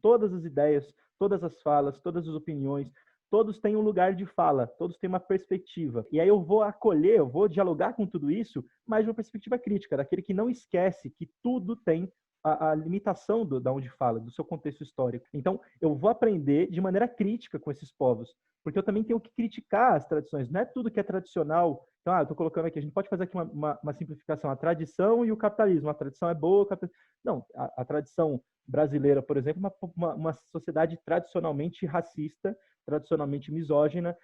todas as ideias, todas as falas, todas as opiniões, todos têm um lugar de fala, todos têm uma perspectiva. E aí eu vou acolher, eu vou dialogar com tudo isso, mas de uma perspectiva crítica, daquele que não esquece que tudo tem a limitação da onde fala, do seu contexto histórico. Então, eu vou aprender de maneira crítica com esses povos, porque eu também tenho que criticar as tradições. Não é tudo que é tradicional. Então, eu estou colocando aqui, a gente pode fazer aqui uma simplificação, a tradição e o capitalismo. A tradição é boa, não, a tradição brasileira, por exemplo, uma sociedade tradicionalmente racista, tradicionalmente misógina,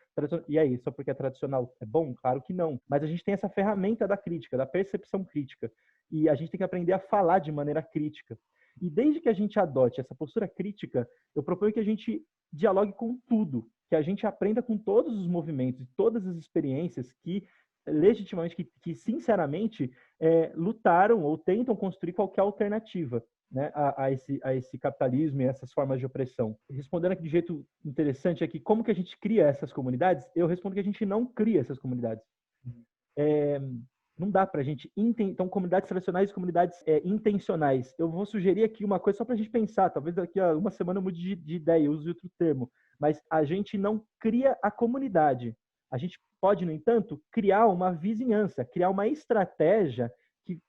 e aí, só porque é tradicional é bom? Claro que não. Mas a gente tem essa ferramenta da crítica, da percepção crítica, e a gente tem que aprender a falar de maneira crítica. E desde que a gente adote essa postura crítica, eu proponho que a gente dialogue com tudo, que a gente aprenda com todos os movimentos, todas as experiências que legitimamente, que sinceramente lutaram ou tentam construir qualquer alternativa, né, a esse capitalismo e essas formas de opressão. Respondendo aqui de jeito interessante aqui, como que a gente cria essas comunidades? Eu respondo que a gente não cria essas comunidades. Não dá para a gente... Então, comunidades tradicionais e comunidades intencionais. Eu vou sugerir aqui uma coisa só para a gente pensar. Talvez daqui a uma semana eu mude de ideia, eu use outro termo. Mas a gente não cria a comunidade. A gente pode, no entanto, criar uma vizinhança, criar uma estratégia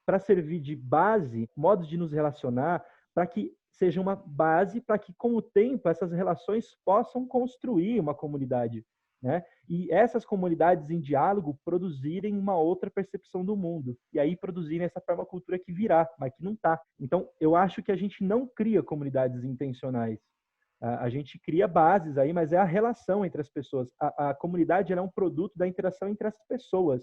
para servir de base, modos de nos relacionar, para que seja uma base, para que, com o tempo, essas relações possam construir uma comunidade, né? E essas comunidades em diálogo produzirem uma outra percepção do mundo, e aí produzirem essa permacultura que virá, mas que não está. Então, eu acho que a gente não cria comunidades intencionais. A gente cria bases aí, mas é a relação entre as pessoas. A comunidade ela é um produto da interação entre as pessoas.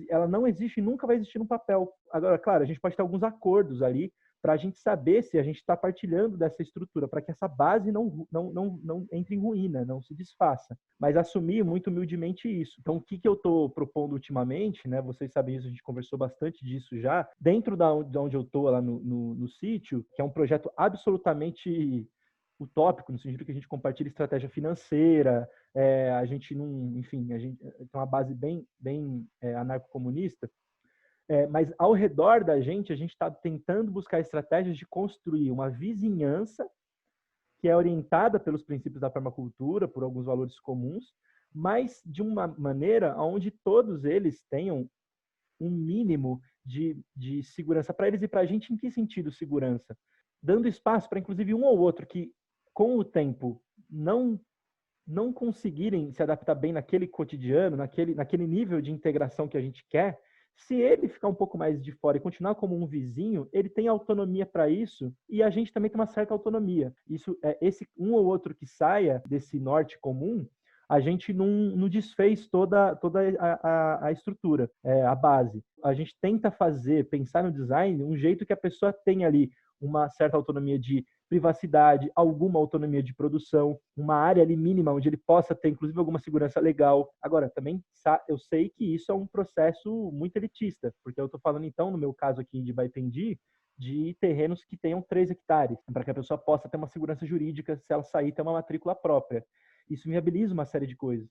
Ela não existe e nunca vai existir no papel. Agora, claro, a gente pode ter alguns acordos ali para a gente saber se a gente está partilhando dessa estrutura, para que essa base não entre em ruína, não se desfaça. Mas assumir muito humildemente isso. Então, o que eu estou propondo ultimamente, né? Vocês sabem isso, a gente conversou bastante disso já. Dentro de onde eu estou, lá no sítio, que é um projeto absolutamente utópico, no sentido que a gente compartilha estratégia financeira, a gente não, enfim, a gente tem uma base bem anarcocomunista, mas ao redor da gente, a gente está tentando buscar estratégias de construir uma vizinhança que é orientada pelos princípios da permacultura, por alguns valores comuns, mas de uma maneira onde todos eles tenham um mínimo de segurança para eles e para a gente. Em que sentido segurança? Dando espaço para, inclusive, um ou outro que, com o tempo, não conseguirem se adaptar bem naquele cotidiano, naquele nível de integração que a gente quer, se ele ficar um pouco mais de fora e continuar como um vizinho, ele tem autonomia para isso e a gente também tem uma certa autonomia. Isso, esse um ou outro que saia desse norte comum, a gente não desfez toda a estrutura, a base. A gente tenta pensar no design, um jeito que a pessoa tenha ali uma certa autonomia de privacidade, alguma autonomia de produção, uma área ali mínima onde ele possa ter, inclusive, alguma segurança legal. Agora, também eu sei que isso é um processo muito elitista, porque eu estou falando, então, no meu caso aqui de Baipendi, de terrenos que tenham 3 hectares, para que a pessoa possa ter uma segurança jurídica se ela sair ter uma matrícula própria. Isso viabiliza uma série de coisas.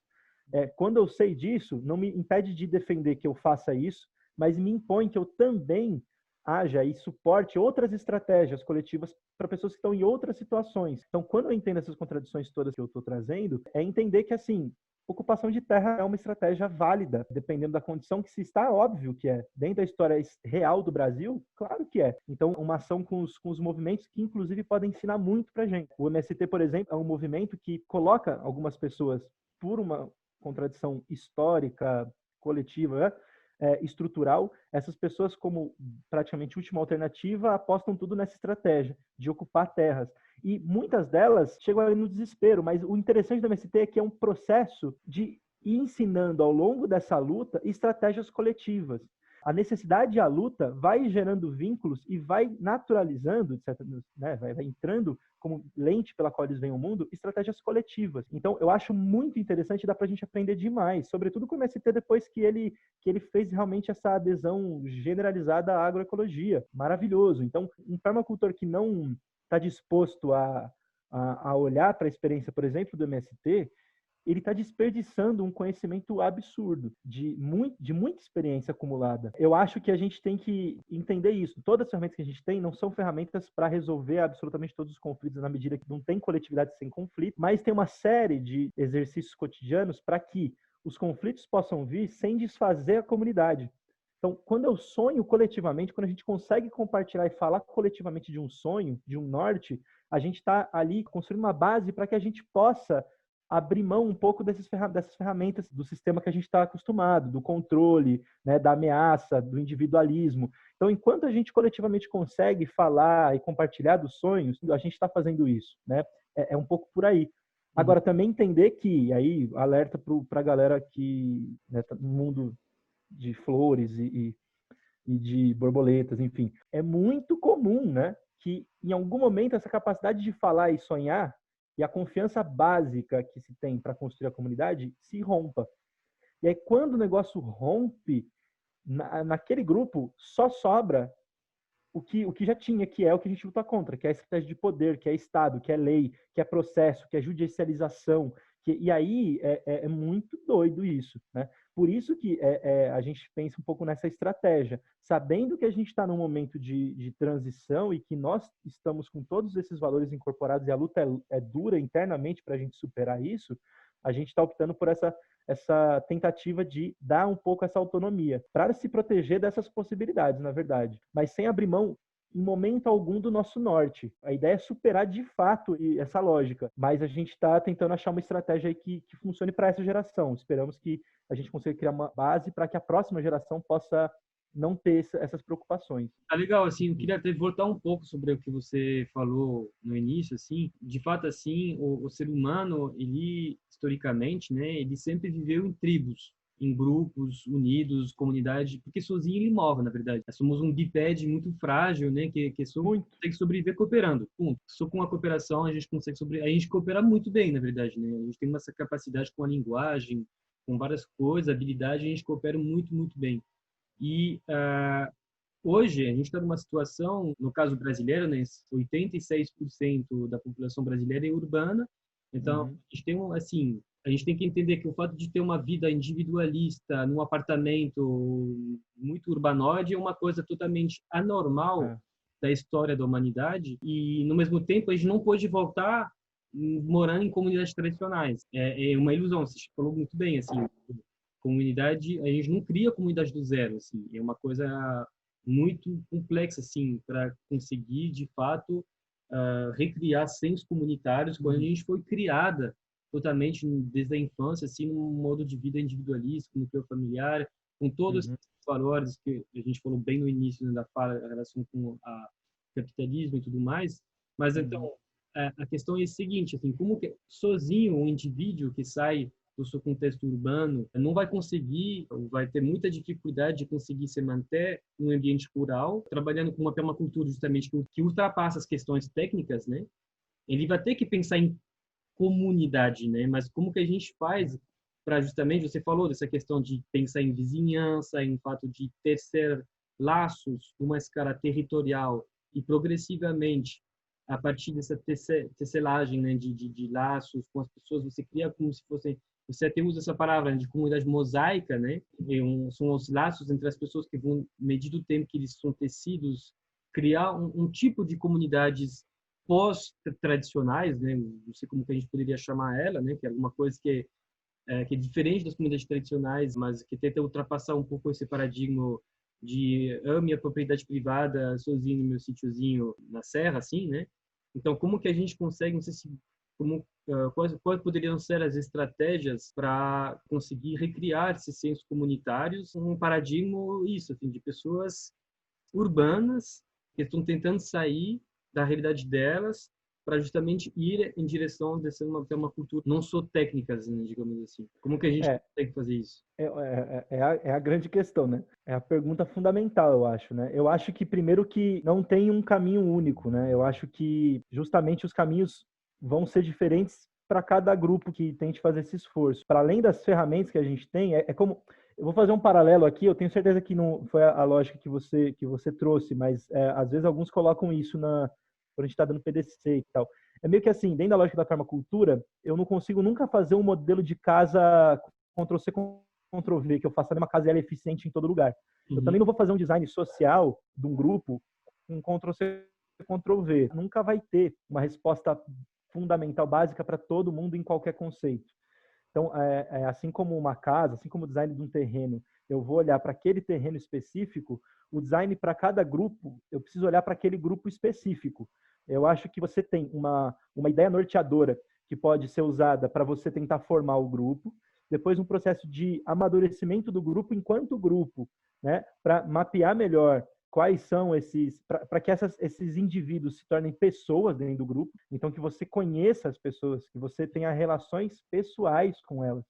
Quando eu sei disso, não me impede de defender que eu faça isso, mas me impõe que eu também haja e suporte outras estratégias coletivas para pessoas que estão em outras situações. Então, quando eu entendo essas contradições todas que eu estou trazendo, é entender que, assim, ocupação de terra é uma estratégia válida, dependendo da condição que se está, óbvio que é. Dentro da história real do Brasil, claro que é. Então, uma ação com os movimentos que, inclusive, podem ensinar muito para a gente. O MST, por exemplo, é um movimento que coloca algumas pessoas, por uma contradição histórica, coletiva, né? Estrutural, essas pessoas, como praticamente última alternativa, apostam tudo nessa estratégia de ocupar terras. E muitas delas chegam ali no desespero, mas o interessante do MST é que é um processo de ir ensinando ao longo dessa luta estratégias coletivas. A necessidade e a luta vai gerando vínculos e vai naturalizando, né, vai entrando como lente pela qual eles veem o mundo, estratégias coletivas. Então, eu acho muito interessante, dá para a gente aprender demais, sobretudo com o MST depois que ele fez realmente essa adesão generalizada à agroecologia. Maravilhoso. Então, um permacultor que não está disposto a olhar para a experiência, por exemplo, do MST, ele está desperdiçando um conhecimento absurdo, de muita experiência acumulada. Eu acho que a gente tem que entender isso. Todas as ferramentas que a gente tem não são ferramentas para resolver absolutamente todos os conflitos, na medida que não tem coletividade sem conflito, mas tem uma série de exercícios cotidianos para que os conflitos possam vir sem desfazer a comunidade. Então, quando eu sonho coletivamente, quando a gente consegue compartilhar e falar coletivamente de um sonho, de um norte, a gente está ali construindo uma base para que a gente possa abrir mão um pouco dessas ferramentas do sistema que a gente está acostumado, do controle, né, da ameaça, do individualismo. Então, enquanto a gente coletivamente consegue falar e compartilhar dos sonhos, a gente está fazendo isso, né? É um pouco por aí. Agora, também entender que, aí, alerta para a galera que, né, tá no mundo de flores e de borboletas, enfim, é muito comum, né, que em algum momento essa capacidade de falar e sonhar e a confiança básica que se tem para construir a comunidade se rompa. E aí, quando o negócio rompe, naquele grupo só sobra o que já tinha, que é o que a gente luta contra, que é a estratégia de poder, que é Estado, que é lei, que é processo, que é judicialização. E aí é muito doido isso, né? Por isso que a gente pensa um pouco nessa estratégia, sabendo que a gente está num momento de transição e que nós estamos com todos esses valores incorporados e a luta é dura internamente para a gente superar isso, a gente está optando por essa tentativa de dar um pouco essa autonomia, para se proteger dessas possibilidades, na verdade, mas sem abrir mão em momento algum do nosso norte. A ideia é superar de fato essa lógica, mas a gente está tentando achar uma estratégia aí que funcione para essa geração. Esperamos que a gente consiga criar uma base para que a próxima geração possa não ter essas preocupações. Tá legal, assim, eu queria até voltar um pouco sobre o que você falou no início, assim, de fato, assim, o ser humano, ele, historicamente, né, ele sempre viveu em tribos, em grupos unidos, comunidade, porque sozinho ele morre, na verdade. Nós somos um bipede muito frágil, né, que consegue sobreviver cooperando. Ponto. Só com a cooperação a gente consegue sobreviver. A gente coopera muito bem, na verdade, né? A gente tem essa capacidade com a linguagem, com várias coisas, habilidade, a gente coopera muito, muito bem. E hoje a gente está numa situação, no caso brasileiro, né, 86% da população brasileira é urbana. Então, a gente tem assim, a gente tem que entender que o fato de ter uma vida individualista num apartamento muito urbanoide é uma coisa totalmente anormal da história da humanidade, e no mesmo tempo a gente não pode voltar morando em comunidades tradicionais. É uma ilusão, você falou muito bem, assim, comunidade, a gente não cria comunidade do zero, assim, é uma coisa muito complexa, assim, para conseguir, de fato, recriar sensos comunitários quando a gente foi criada totalmente desde a infância, assim, num modo de vida individualista, núcleo familiar, com todos os valores que a gente falou bem no início, né, da fala, a relação com o capitalismo e tudo mais. Mas então, a questão é a seguinte, assim, como que sozinho um indivíduo que sai do seu contexto urbano não vai conseguir, vai ter muita dificuldade de conseguir se manter no ambiente rural, trabalhando com uma permacultura justamente que ultrapassa as questões técnicas, né? Ele vai ter que pensar em comunidade, né? Mas como que a gente faz para justamente, você falou dessa questão de pensar em vizinhança, em fato de tecer laços numa escala territorial e progressivamente, a partir dessa tecelagem, né, de laços com as pessoas, você cria como se fosse, você até usa essa palavra de comunidade mosaica, né? São os laços entre as pessoas que vão, medido o tempo que eles são tecidos, criar um tipo de comunidades pós-tradicionais, né? Não sei como que a gente poderia chamar ela, né? Que é alguma coisa que é diferente das comunidades tradicionais, mas que tenta ultrapassar um pouco esse paradigma de ame a propriedade privada sozinho no meu sítiozinho na serra, assim, né? Então, como que a gente consegue, não sei se quais poderiam ser as estratégias para conseguir recriar esses centros comunitários, um paradigma isso, assim, de pessoas urbanas que estão tentando sair da realidade delas para justamente ir em direção de ser uma cultura não só técnicas, né, digamos assim. Como que a gente consegue fazer isso? É a grande questão, né? É a pergunta fundamental, eu acho, né? Eu acho que, primeiro, que não tem um caminho único, né? Eu acho que, justamente, os caminhos vão ser diferentes para cada grupo que tente fazer esse esforço. Para além das ferramentas que a gente tem, é como... Eu vou fazer um paralelo aqui, eu tenho certeza que não foi a lógica que você trouxe, mas às vezes alguns colocam isso quando a gente está dando PDC e tal. É meio que assim, dentro da lógica da permacultura, eu não consigo nunca fazer um modelo de casa Ctrl-C, Ctrl-V, que eu faça a mesma casa e ela é eficiente em todo lugar. Eu também não vou fazer um design social de um grupo com Ctrl-C, Ctrl-V. Nunca vai ter uma resposta fundamental, básica para todo mundo em qualquer conceito. Então, assim como uma casa, assim como o design de um terreno, eu vou olhar para aquele terreno específico, o design para cada grupo, eu preciso olhar para aquele grupo específico. Eu acho que você tem uma ideia norteadora que pode ser usada para você tentar formar o grupo, depois um processo de amadurecimento do grupo enquanto grupo, né, para mapear melhor quais são para que esses indivíduos se tornem pessoas dentro do grupo, então que você conheça as pessoas, que você tenha relações pessoais com elas,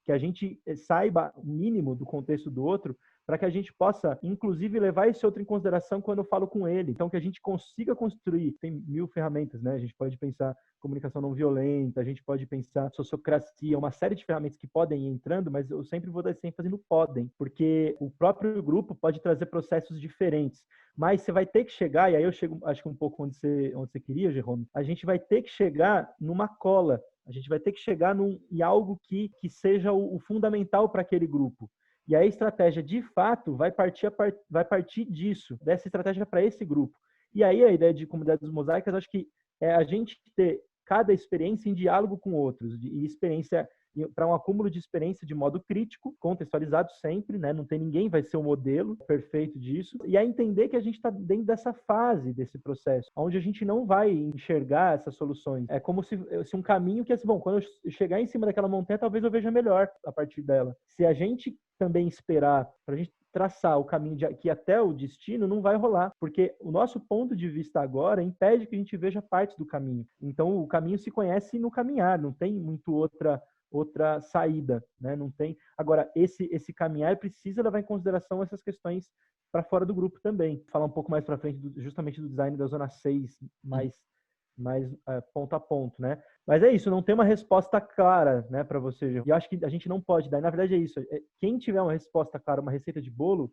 que a gente saiba o mínimo do contexto do outro, para que a gente possa, inclusive, levar esse outro em consideração quando eu falo com ele. Então, que a gente consiga construir, tem 1000 ferramentas, né? A gente pode pensar comunicação não violenta, a gente pode pensar sociocracia, uma série de ferramentas que podem ir entrando, mas eu sempre vou dar essa ênfase no podem, porque o próprio grupo pode trazer processos diferentes. Mas você vai ter que chegar, e aí eu chego, acho que um pouco onde você queria, Jerome, a gente vai ter que chegar numa cola, a gente vai ter que chegar em algo que seja o fundamental para aquele grupo. E a estratégia, de fato, vai partir disso, dessa estratégia para esse grupo. E aí a ideia de comunidades mosaicas, acho que é a gente ter cada experiência em diálogo com outros, e experiência para um acúmulo de experiência de modo crítico, contextualizado sempre, né? Não tem ninguém vai ser o modelo perfeito disso, e a entender que a gente está dentro dessa fase desse processo, onde a gente não vai enxergar essas soluções. É como se um caminho que é assim, bom, quando eu chegar em cima daquela montanha, talvez eu veja melhor a partir dela. Se a gente também esperar para a gente traçar o caminho de aqui até o destino, não vai rolar, porque o nosso ponto de vista agora impede que a gente veja partes do caminho. Então, o caminho se conhece no caminhar, não tem muito outra saída, né? Não tem. Agora, esse caminhar precisa levar em consideração essas questões para fora do grupo também. Falar um pouco mais para frente justamente do design da zona 6, mais ponto a ponto, né? Mas é isso, não tem uma resposta clara, né, para você. E eu acho que a gente não pode dar. Na verdade é isso. Quem tiver uma resposta clara, uma receita de bolo,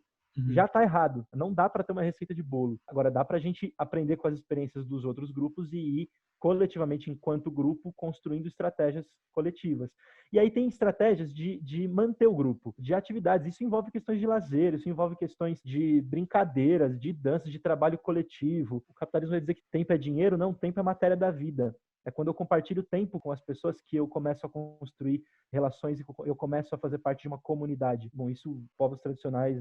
já está errado. Não dá para ter uma receita de bolo. Agora dá para a gente aprender com as experiências dos outros grupos e ir coletivamente, enquanto grupo, construindo estratégias coletivas. E aí tem estratégias de manter o grupo, de atividades. Isso envolve questões de lazer, isso envolve questões de brincadeiras, de danças, de trabalho coletivo. O capitalismo vai dizer que tempo é dinheiro, não, tempo é matéria da vida. É quando eu compartilho tempo com as pessoas que eu começo a construir relações e eu começo a fazer parte de uma comunidade. Bom, isso povos tradicionais,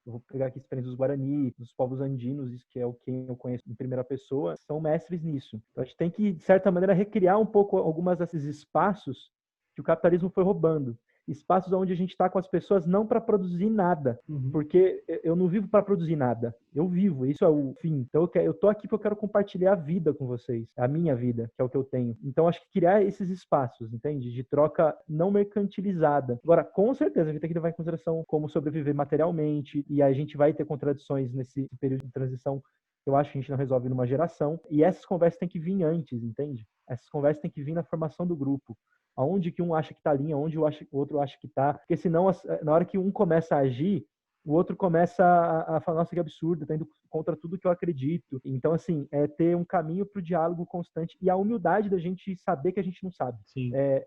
eu vou pegar aqui a experiência dos Guarani, dos povos andinos, isso que é o que eu conheço em primeira pessoa, são mestres nisso. Então a gente tem que, de certa maneira, recriar um pouco algumas desses espaços que o capitalismo foi roubando. Espaços onde a gente está com as pessoas não para produzir nada, porque eu não vivo para produzir nada, eu vivo, isso é o fim. Então eu tô aqui porque eu quero compartilhar a vida com vocês, a minha vida, que é o que eu tenho. Então acho que criar esses espaços, entende? De troca não mercantilizada. Agora, com certeza a gente tem que levar em consideração como sobreviver materialmente, e a gente vai ter contradições nesse período de transição. Eu acho que a gente não resolve numa geração, e essas conversas têm que vir antes, entende? Essas conversas têm que vir na formação do grupo. Aonde que um acha que está ali, aonde o outro acha que está. Porque senão, na hora que um começa a agir, o outro começa a falar, nossa, que absurdo, está indo contra tudo que eu acredito. Então, assim, é ter um caminho para o diálogo constante e a humildade da gente saber que a gente não sabe.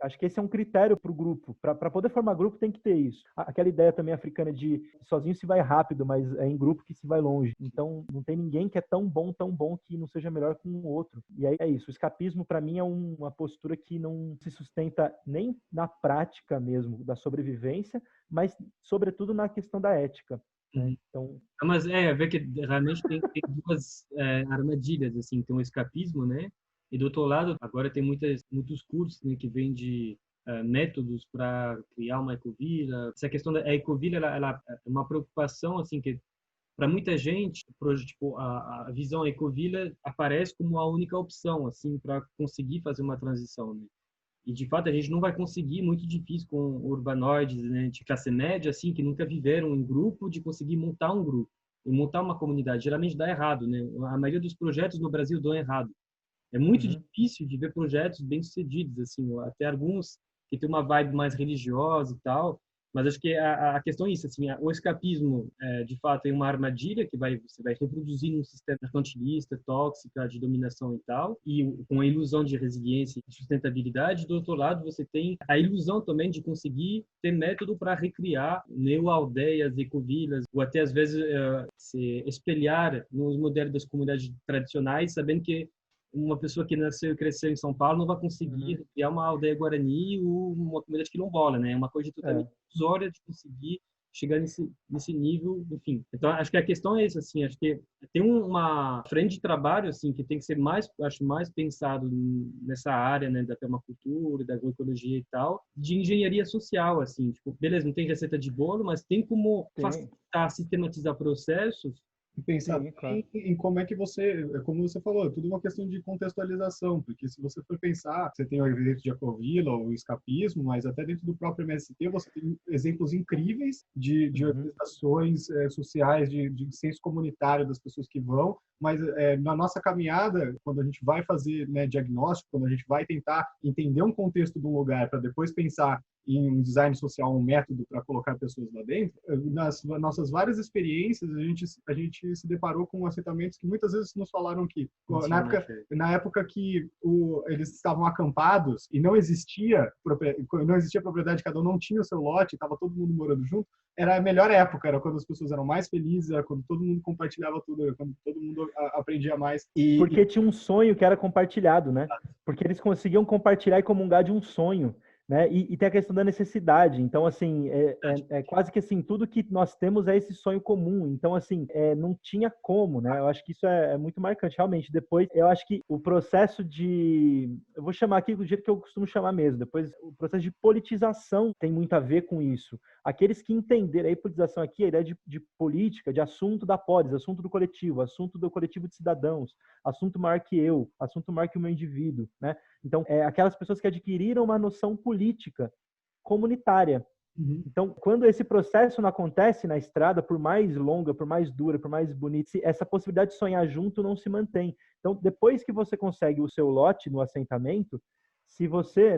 Acho que esse é um critério para o grupo. Para poder formar grupo tem que ter isso. Aquela ideia também africana de sozinho se vai rápido, mas é em grupo que se vai longe. Então, não tem ninguém que é tão bom que não seja melhor que um outro. E aí é isso. O escapismo, para mim, é uma postura que não se sustenta nem na prática mesmo da sobrevivência, mas, sobretudo, na questão da ética. Né? Então... Mas ver que realmente tem duas armadilhas, assim, tem o escapismo, né? E do outro lado, agora tem muitos cursos, né, que vêm de métodos para criar uma ecovila. Essa questão da ecovila, ela é uma preocupação, assim, que para muita gente, tipo, a visão ecovila aparece como a única opção, assim, para conseguir fazer uma transição, né? E, de fato, a gente não vai conseguir, muito difícil com urbanoides, né, de classe média, assim, que nunca viveram em grupo, de conseguir montar um grupo e montar uma comunidade. Geralmente dá errado, né? A maioria dos projetos no Brasil dão errado. É muito difícil de ver projetos bem-sucedidos, assim, até alguns que tem uma vibe mais religiosa e tal, Mas acho que a questão é isso, assim, o escapismo, de fato, é uma armadilha que você vai reproduzir num sistema mercantilista, tóxica, de dominação e tal, e com a ilusão de resiliência e sustentabilidade. Do outro lado, você tem a ilusão também de conseguir ter método para recriar neo-aldeias, ecovilas, ou até, às vezes, se espelhar nos modelos das comunidades tradicionais, sabendo que uma pessoa que nasceu e cresceu em São Paulo não vai conseguir criar uma aldeia guarani ou uma comunidade quilombola, né? É uma coisa totalmente ilusória de conseguir chegar nesse nível, enfim. Então, acho que a questão é essa, assim, acho que tem uma frente de trabalho, assim, que tem que ser mais pensado nessa área, né, da permacultura, da agroecologia e tal, de engenharia social, assim, tipo, beleza, não tem receita de bolo, mas tem como facilitar, sistematizar processos. E pensar em como é que como você falou, é tudo uma questão de contextualização, porque se você for pensar, você tem o evento de ecovila, o escapismo, mas até dentro do próprio MST você tem exemplos incríveis de organizações sociais, de senso comunitário das pessoas que vão, mas na nossa caminhada, quando a gente vai fazer, né, diagnóstico, quando a gente vai tentar entender um contexto de um lugar para depois pensar em um design social, um método para colocar pessoas lá dentro, nas nossas várias experiências, a gente se deparou com assentamentos que muitas vezes nos falaram que, na época que eles estavam acampados e não existia propriedade, cada um não tinha o seu lote, estava todo mundo morando junto, era a melhor época, era quando as pessoas eram mais felizes, era quando todo mundo compartilhava tudo, era quando todo mundo aprendia mais. Porque tinha um sonho que era compartilhado, né? Porque eles conseguiam compartilhar e comungar de um sonho. Né? E tem a questão da necessidade. Então, assim, é quase que assim, tudo que nós temos é esse sonho comum. Então, assim, não tinha como, né? Eu acho que isso é muito marcante, realmente. Depois, eu acho que o processo eu vou chamar aqui do jeito que eu costumo chamar mesmo. Depois, o processo de politização tem muito a ver com isso. Aqueles que entenderam a politização aqui, a ideia de política, de assunto da polis, assunto do coletivo de cidadãos, assunto maior que eu, assunto maior que o meu indivíduo, né? Então, aquelas pessoas que adquiriram uma noção política comunitária. Então, quando esse processo não acontece na estrada, por mais longa, por mais dura, por mais bonita, essa possibilidade de sonhar junto não se mantém. Então, depois que você consegue o seu lote no assentamento,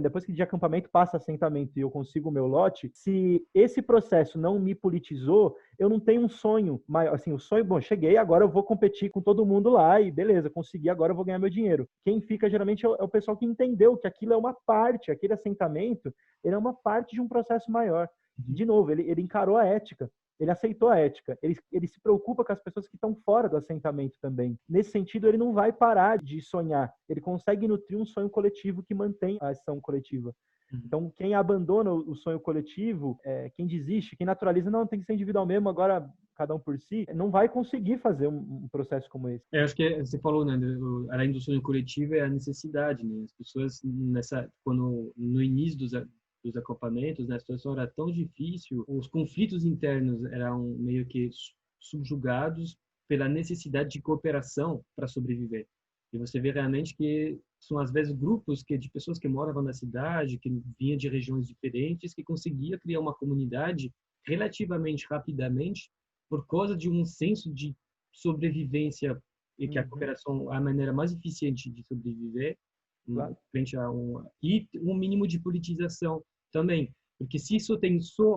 depois que de acampamento passa assentamento e eu consigo o meu lote, se esse processo não me politizou, eu não tenho um sonho maior. Assim, o sonho, bom, cheguei, agora eu vou competir com todo mundo lá e beleza, consegui, agora eu vou ganhar meu dinheiro. Quem fica geralmente é o pessoal que entendeu que aquilo é uma parte, aquele assentamento, ele é uma parte de um processo maior. De novo, ele encarou a ética. Ele aceitou a ética, ele se preocupa com as pessoas que estão fora do assentamento também. Nesse sentido, ele não vai parar de sonhar, ele consegue nutrir um sonho coletivo que mantém a ação coletiva. Então, quem abandona o sonho coletivo, quem desiste, quem naturaliza, não, tem que ser individual mesmo, agora cada um por si, não vai conseguir fazer um processo como esse. Acho que você falou, né, além do sonho coletivo, é a necessidade, né? As pessoas, no início dos acampamentos, né, a situação era tão difícil, os conflitos internos eram meio que subjugados pela necessidade de cooperação para sobreviver. E você vê realmente que são, às vezes, grupos de pessoas que moravam na cidade, que vinham de regiões diferentes, que conseguiam criar uma comunidade relativamente rapidamente por causa de um senso de sobrevivência e que a cooperação é a maneira mais eficiente de sobreviver, claro, frente a e um mínimo de politização também, porque se isso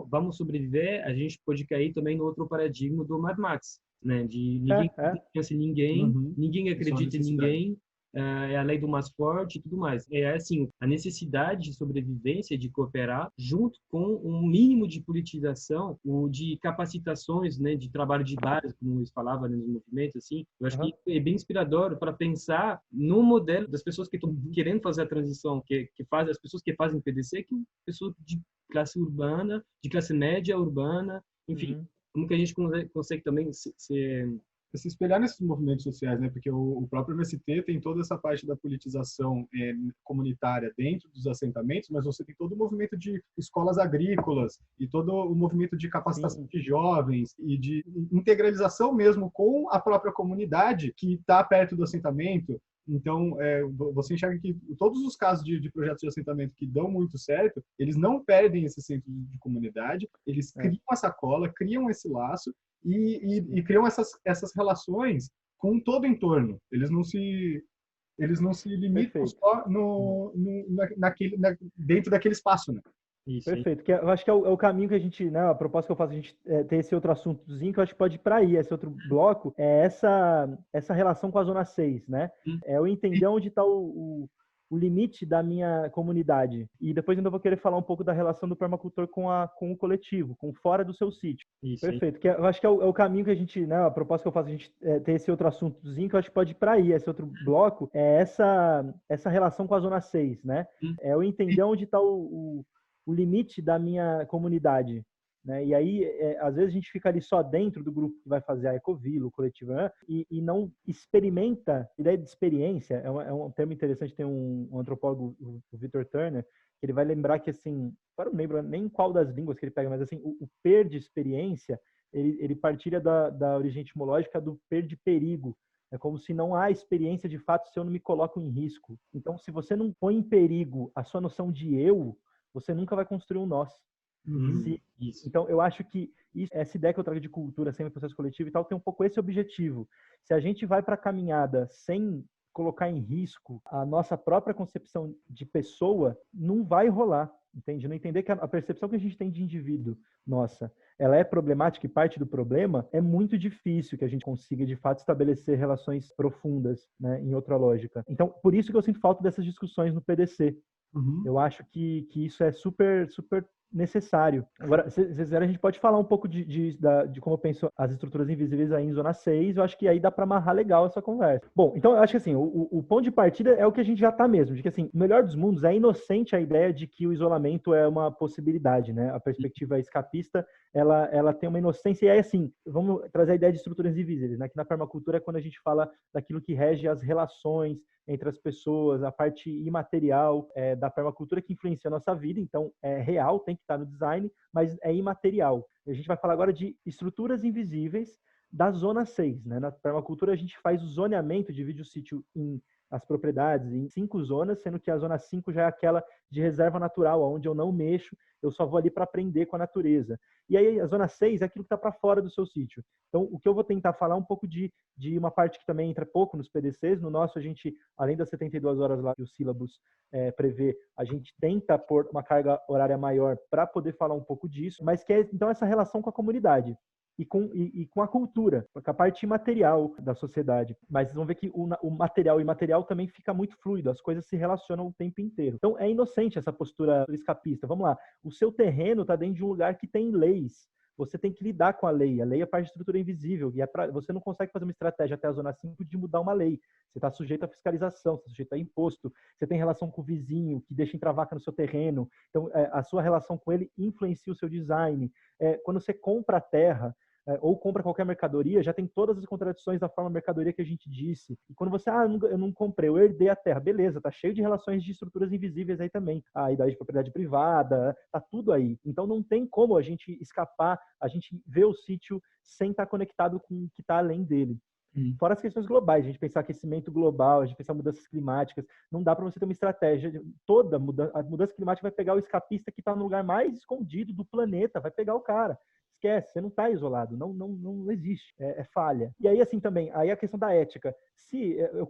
vamos sobreviver, a gente pode cair também no outro paradigma do Mad Max, né? De ninguém conhece ninguém, ninguém acredita em ninguém, é a lei do mais forte e tudo mais. É assim, a necessidade de sobrevivência, de cooperar, junto com um mínimo de politização, ou de capacitações, né, de trabalho de base, como eles falavam nos movimentos, assim. Eu acho que é bem inspirador para pensar no modelo das pessoas que estão querendo fazer a transição, as pessoas que fazem PDC, que são pessoas de classe urbana, de classe média urbana, enfim. Como que a gente consegue também se espelhar nesses movimentos sociais, né? Porque o próprio MST tem toda essa parte da politização comunitária dentro dos assentamentos, mas você tem todo o movimento de escolas agrícolas e todo o movimento de capacitação de jovens e de integralização mesmo com a própria comunidade que está perto do assentamento. Então, você enxerga que todos os casos de projetos de assentamento que dão muito certo, eles não perdem esse centro de comunidade, eles criam essa cola, criam esse laço e criam essas relações com todo o entorno. Eles não se limitam só dentro daquele espaço, né? Isso aí. Perfeito. Que eu acho que é o caminho que a gente, né, a proposta que eu faço, a gente ter esse outro assuntozinho que eu acho que pode ir para aí, esse outro bloco, é essa relação com a Zona 6, né? É eu entender onde está o limite da minha comunidade. E depois ainda vou querer falar um pouco da relação do permacultor com o coletivo, com fora do seu sítio. Isso aí. Perfeito. Que eu acho que é o caminho que a gente, né, a proposta que eu faço, a gente ter esse outro assuntozinho que eu acho que pode ir para aí, esse outro bloco, é essa relação com a Zona 6, né? É eu entender onde está o limite da minha comunidade, né? E aí, às vezes a gente fica ali só dentro do grupo que vai fazer a Ecovila, o coletivo, né? E não experimenta. A ideia de experiência é um termo interessante. Tem um antropólogo, o Victor Turner, que ele vai lembrar que, assim, agora não lembro nem qual das línguas que ele pega, mas assim, o per de experiência, ele partilha da origem etimológica do per de perigo. É como se não há experiência de fato se eu não me coloco em risco. Então, se você não põe em perigo a sua noção de eu, você nunca vai construir um nós. Isso. Então, eu acho que essa ideia que eu trago de cultura, sempre processo coletivo e tal, tem um pouco esse objetivo. Se a gente vai para a caminhada sem colocar em risco a nossa própria concepção de pessoa, não vai rolar, entende? Não entender que a percepção que a gente tem de indivíduo, nossa, ela é problemática e parte do problema, é muito difícil que a gente consiga, de fato, estabelecer relações profundas, né, em outra lógica. Então, por isso que eu sinto falta dessas discussões no PDC. Eu acho que isso é super, super necessário. Agora, se quiserem, a gente pode falar um pouco de como eu penso as estruturas invisíveis aí em Zona 6. Eu acho que aí dá para amarrar legal essa conversa. Bom, então eu acho que assim, o ponto de partida é o que a gente já está mesmo, de que assim, o melhor dos mundos é inocente a ideia de que o isolamento é uma possibilidade, né? A perspectiva escapista, ela tem uma inocência, e aí assim, vamos trazer a ideia de estruturas invisíveis, né? Que na permacultura é quando a gente fala daquilo que rege as relações entre as pessoas, a parte imaterial da permacultura que influencia a nossa vida. Então, é real, tem que estar no design, mas é imaterial. A gente vai falar agora de estruturas invisíveis da Zona 6. Né? Na permacultura, a gente faz o zoneamento, divide o sítio em as propriedades em 5 zonas, sendo que a Zona 5 já é aquela de reserva natural, onde eu não mexo, eu só vou ali para aprender com a natureza. E aí a Zona 6 é aquilo que está para fora do seu sítio. Então, o que eu vou tentar falar é um pouco de uma parte que também entra pouco nos PDCs. No nosso, a gente, além das 72 horas lá que o sílabus prevê, a gente tenta pôr uma carga horária maior para poder falar um pouco disso, mas que é, então, essa relação com a comunidade. E com a cultura, com a parte imaterial da sociedade. Mas vocês vão ver que o material e imaterial também fica muito fluido, as coisas se relacionam o tempo inteiro. Então é inocente essa postura escapista. Vamos lá, o seu terreno está dentro de um lugar que tem leis. Você tem que lidar com a lei é parte de estrutura invisível, e você não consegue fazer uma estratégia até a Zona 5 de mudar uma lei. Você está sujeito a fiscalização, você está sujeito a imposto, você tem relação com o vizinho, que deixa entrar vaca no seu terreno, então a sua relação com ele influencia o seu design. Quando você compra a terra, ou compra qualquer mercadoria, já tem todas as contradições da forma mercadoria que a gente disse. E quando você, eu não comprei, eu herdei a terra, beleza, tá cheio de relações de estruturas invisíveis aí também. A ideia de propriedade privada, tá tudo aí. Então não tem como a gente escapar, a gente ver o sítio sem estar conectado com o que está além dele. Fora as questões globais, a gente pensar aquecimento global, a gente pensar mudanças climáticas, não dá para você ter uma estratégia toda. A mudança climática vai pegar o escapista que está no lugar mais escondido do planeta, vai pegar o cara. Esquece, você não está isolado, não existe, é falha. E aí, assim, também, aí a questão da ética. Se eu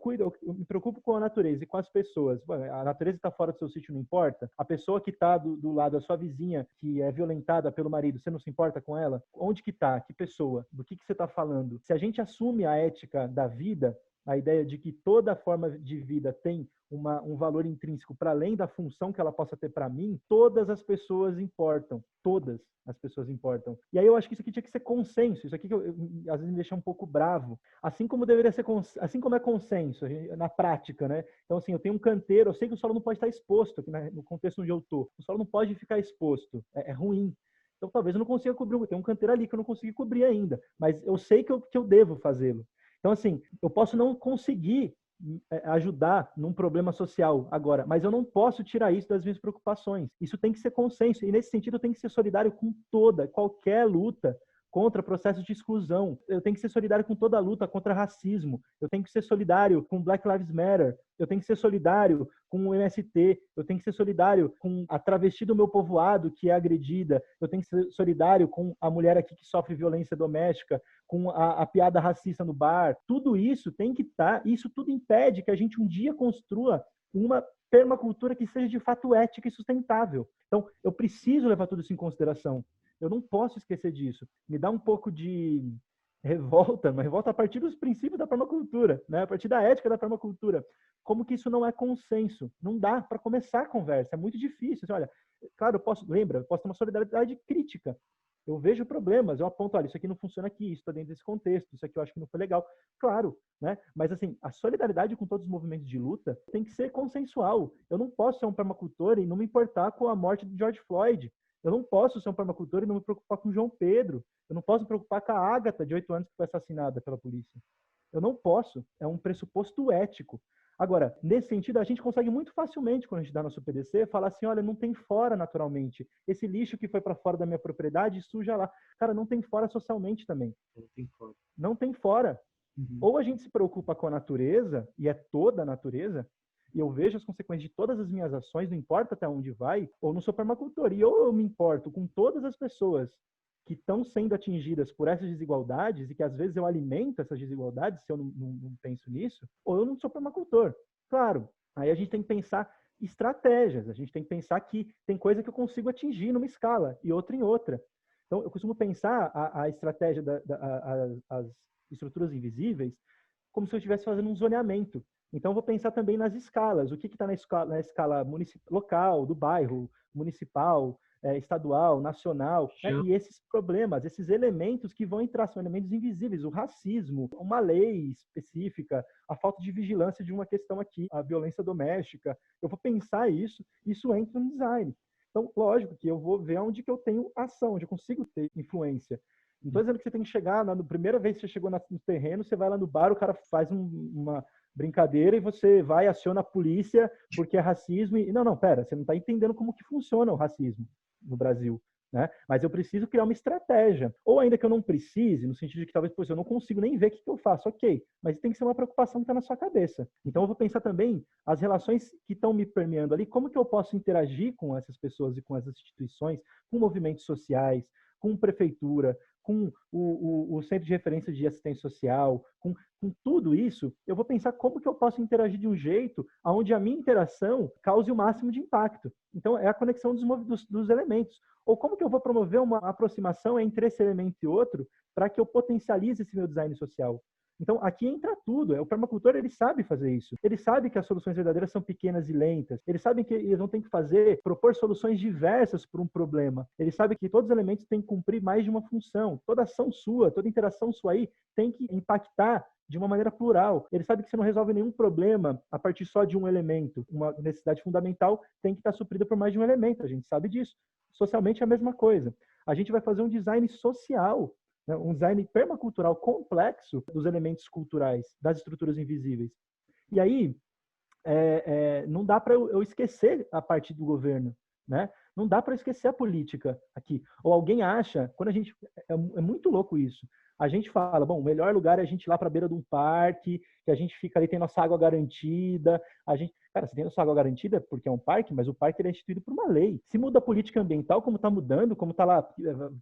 me preocupo com a natureza e com as pessoas, a natureza está fora do seu sítio, não importa. A pessoa que está do lado, a sua vizinha, que é violentada pelo marido, você não se importa com ela? Onde que está? Que pessoa? Do que você está falando? Se a gente assume a ética da vida, a ideia de que toda forma de vida tem um valor intrínseco para além da função que ela possa ter para mim, todas as pessoas importam. Todas as pessoas importam. E aí eu acho que isso aqui tinha que ser consenso. Isso aqui que às vezes me deixa um pouco bravo. Assim como deveria ser, assim como é consenso na prática, né? Então, assim, eu tenho um canteiro, eu sei que o solo não pode estar exposto aqui no contexto onde eu estou. O solo não pode ficar exposto. É ruim. Então, talvez eu não consiga cobrir. Tem um canteiro ali que eu não consegui cobrir ainda. Mas eu sei que eu devo fazê-lo. Então, assim, eu posso não conseguir ajudar num problema social agora, mas eu não posso tirar isso das minhas preocupações. Isso tem que ser consenso, e nesse sentido eu tenho que ser solidário com qualquer luta contra processos de exclusão. Eu tenho que ser solidário com toda a luta contra racismo. Eu tenho que ser solidário com Black Lives Matter. Eu tenho que ser solidário com o MST. Eu tenho que ser solidário com a travesti do meu povoado que é agredida. Eu tenho que ser solidário com a mulher aqui que sofre violência doméstica, com a piada racista no bar. Tudo isso tem que estar. Isso tudo impede que a gente um dia construa uma permacultura que seja de fato ética e sustentável. Então, eu preciso levar tudo isso em consideração. Eu não posso esquecer disso. Me dá um pouco de revolta, uma revolta a partir dos princípios da permacultura, né? A partir da ética da permacultura. Como que isso não é consenso? Não dá para começar a conversa, é muito difícil. Olha, claro, eu posso ter uma solidariedade crítica. Eu vejo problemas, eu aponto, olha, isso aqui não funciona aqui, isso está dentro desse contexto, isso aqui eu acho que não foi legal. Claro, né? Mas assim, a solidariedade com todos os movimentos de luta tem que ser consensual. Eu não posso ser um permacultor e não me importar com a morte de George Floyd. Eu não posso ser um permacultor e não me preocupar com o João Pedro. Eu não posso me preocupar com a Ágata, de 8 anos, que foi assassinada pela polícia. Eu não posso. É um pressuposto ético. Agora, nesse sentido, a gente consegue muito facilmente, quando a gente dá nosso PDC, falar assim, olha, não tem fora naturalmente. Esse lixo que foi para fora da minha propriedade, suja lá. Cara, não tem fora socialmente também. Não tem fora. Não tem fora. Uhum. Ou a gente se preocupa com a natureza, e é toda a natureza, e eu vejo as consequências de todas as minhas ações, não importa até onde vai, ou não sou permacultor. E ou eu me importo com todas as pessoas que estão sendo atingidas por essas desigualdades e que às vezes eu alimento essas desigualdades se eu não penso nisso, ou eu não sou permacultor. Claro, aí a gente tem que pensar estratégias, a gente tem que pensar que tem coisa que eu consigo atingir numa escala e outra em outra. Então, eu costumo pensar a estratégia as estruturas invisíveis como se eu estivesse fazendo um zoneamento. Então, eu vou pensar também nas escalas, o que está na escala local, do bairro, municipal, estadual, nacional, né? E esses problemas, esses elementos que vão entrar, são elementos invisíveis, o racismo, uma lei específica, a falta de vigilância de uma questão aqui, a violência doméstica. Eu vou pensar isso entra no design. Então, lógico que eu vou ver onde que eu tenho ação, onde eu consigo ter influência. Não estou dizendo que você tem que chegar, na primeira vez que você chegou no terreno, você vai lá no bar, o cara faz uma brincadeira e você vai, aciona a polícia porque é racismo. Não, pera, você não está entendendo como que funciona o racismo no Brasil, né? Mas eu preciso criar uma estratégia. Ou ainda que eu não precise, no sentido de que talvez, eu não consigo nem ver o que eu faço, ok. Mas tem que ser uma preocupação que está na sua cabeça. Então eu vou pensar também as relações que estão me permeando ali, como que eu posso interagir com essas pessoas e com essas instituições, com movimentos sociais, com prefeitura, com o Centro de Referência de Assistência Social, com tudo isso, eu vou pensar como que eu posso interagir de um jeito onde a minha interação cause o máximo de impacto. Então, é a conexão dos elementos. Ou como que eu vou promover uma aproximação entre esse elemento e outro para que eu potencialize esse meu design social. Então, aqui entra tudo. O permacultor, ele sabe fazer isso. Ele sabe que as soluções verdadeiras são pequenas e lentas. Ele sabe que eles vão ter que propor soluções diversas para um problema. Ele sabe que todos os elementos têm que cumprir mais de uma função. Toda ação sua, toda interação sua aí tem que impactar de uma maneira plural. Ele sabe que você não resolve nenhum problema a partir só de um elemento. Uma necessidade fundamental tem que estar suprida por mais de um elemento. A gente sabe disso. Socialmente é a mesma coisa. A gente vai fazer um design social, um design permacultural complexo dos elementos culturais, das estruturas invisíveis. E aí, não dá para eu esquecer a parte do governo, né? Não dá para esquecer a política aqui. Ou alguém acha, quando a gente... É muito louco isso. A gente fala, bom, o melhor lugar é a gente ir lá para a beira de um parque, que a gente fica ali, tem nossa água garantida. Cara, você tem nossa água garantida porque é um parque, mas o parque ele é instituído por uma lei. Se muda a política ambiental, como está mudando, como está lá,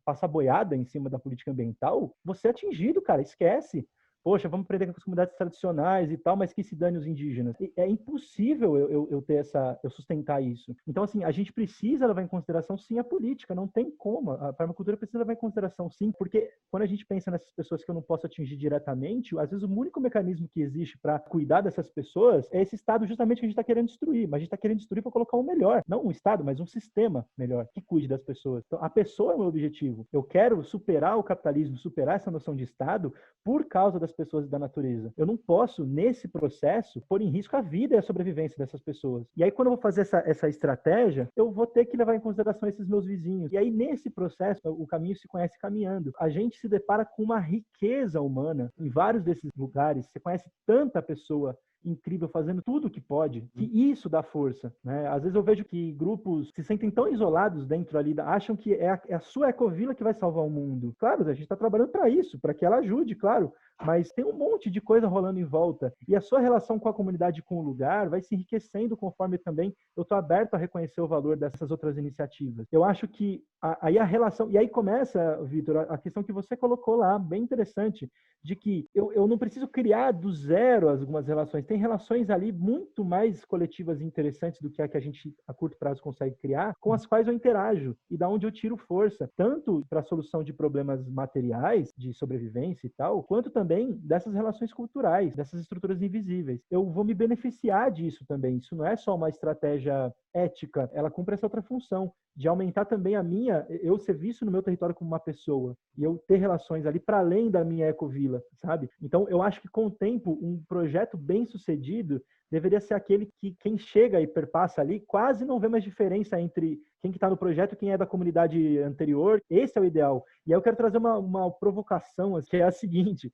passa boiada em cima da política ambiental, você é atingido, cara, esquece. Poxa, vamos aprender com as comunidades tradicionais e tal, mas que se dane os indígenas. É impossível eu sustentar isso. Então, assim, a gente precisa levar em consideração, sim, a política. Não tem como. A permacultura precisa levar em consideração, sim, porque quando a gente pensa nessas pessoas que eu não posso atingir diretamente, às vezes o único mecanismo que existe para cuidar dessas pessoas é esse Estado justamente que a gente está querendo destruir. Mas a gente está querendo destruir para colocar um melhor. Não um Estado, mas um sistema melhor, que cuide das pessoas. Então, a pessoa é o meu objetivo. Eu quero superar o capitalismo, superar essa noção de Estado por causa das pessoas e da natureza. Eu não posso, nesse processo, pôr em risco a vida e a sobrevivência dessas pessoas. E aí, quando eu vou fazer essa estratégia, eu vou ter que levar em consideração esses meus vizinhos. E aí, nesse processo, o caminho se conhece caminhando. A gente se depara com uma riqueza humana em vários desses lugares. Você conhece tanta pessoa incrível fazendo tudo o que pode, que isso dá força, né? Às vezes eu vejo que grupos se sentem tão isolados dentro ali, acham que é a sua ecovila que vai salvar o mundo. Claro, a gente está trabalhando para isso, para que ela ajude, claro, mas tem um monte de coisa rolando em volta. E a sua relação com a comunidade e com o lugar vai se enriquecendo conforme também eu estou aberto a reconhecer o valor dessas outras iniciativas. Eu acho que aí a relação... E aí começa, Vitor, a questão que você colocou lá, bem interessante, de que eu não preciso criar do zero algumas relações. tem relações ali muito mais coletivas e interessantes do que a gente a curto prazo consegue criar, com as quais eu interajo e da onde eu tiro força, tanto para a solução de problemas materiais, de sobrevivência e tal, quanto também dessas relações culturais, dessas estruturas invisíveis. Eu vou me beneficiar disso também. Isso não é só uma estratégia ética, ela cumpre essa outra função de aumentar também eu ser visto no meu território como uma pessoa e eu ter relações ali para além da minha ecovila, sabe? Então, eu acho que com o tempo, um projeto bem sucedido deveria ser aquele que quem chega e perpassa ali quase não vê mais diferença entre quem que está no projeto e quem é da comunidade anterior. Esse é o ideal. E aí eu quero trazer uma provocação, que é a seguinte,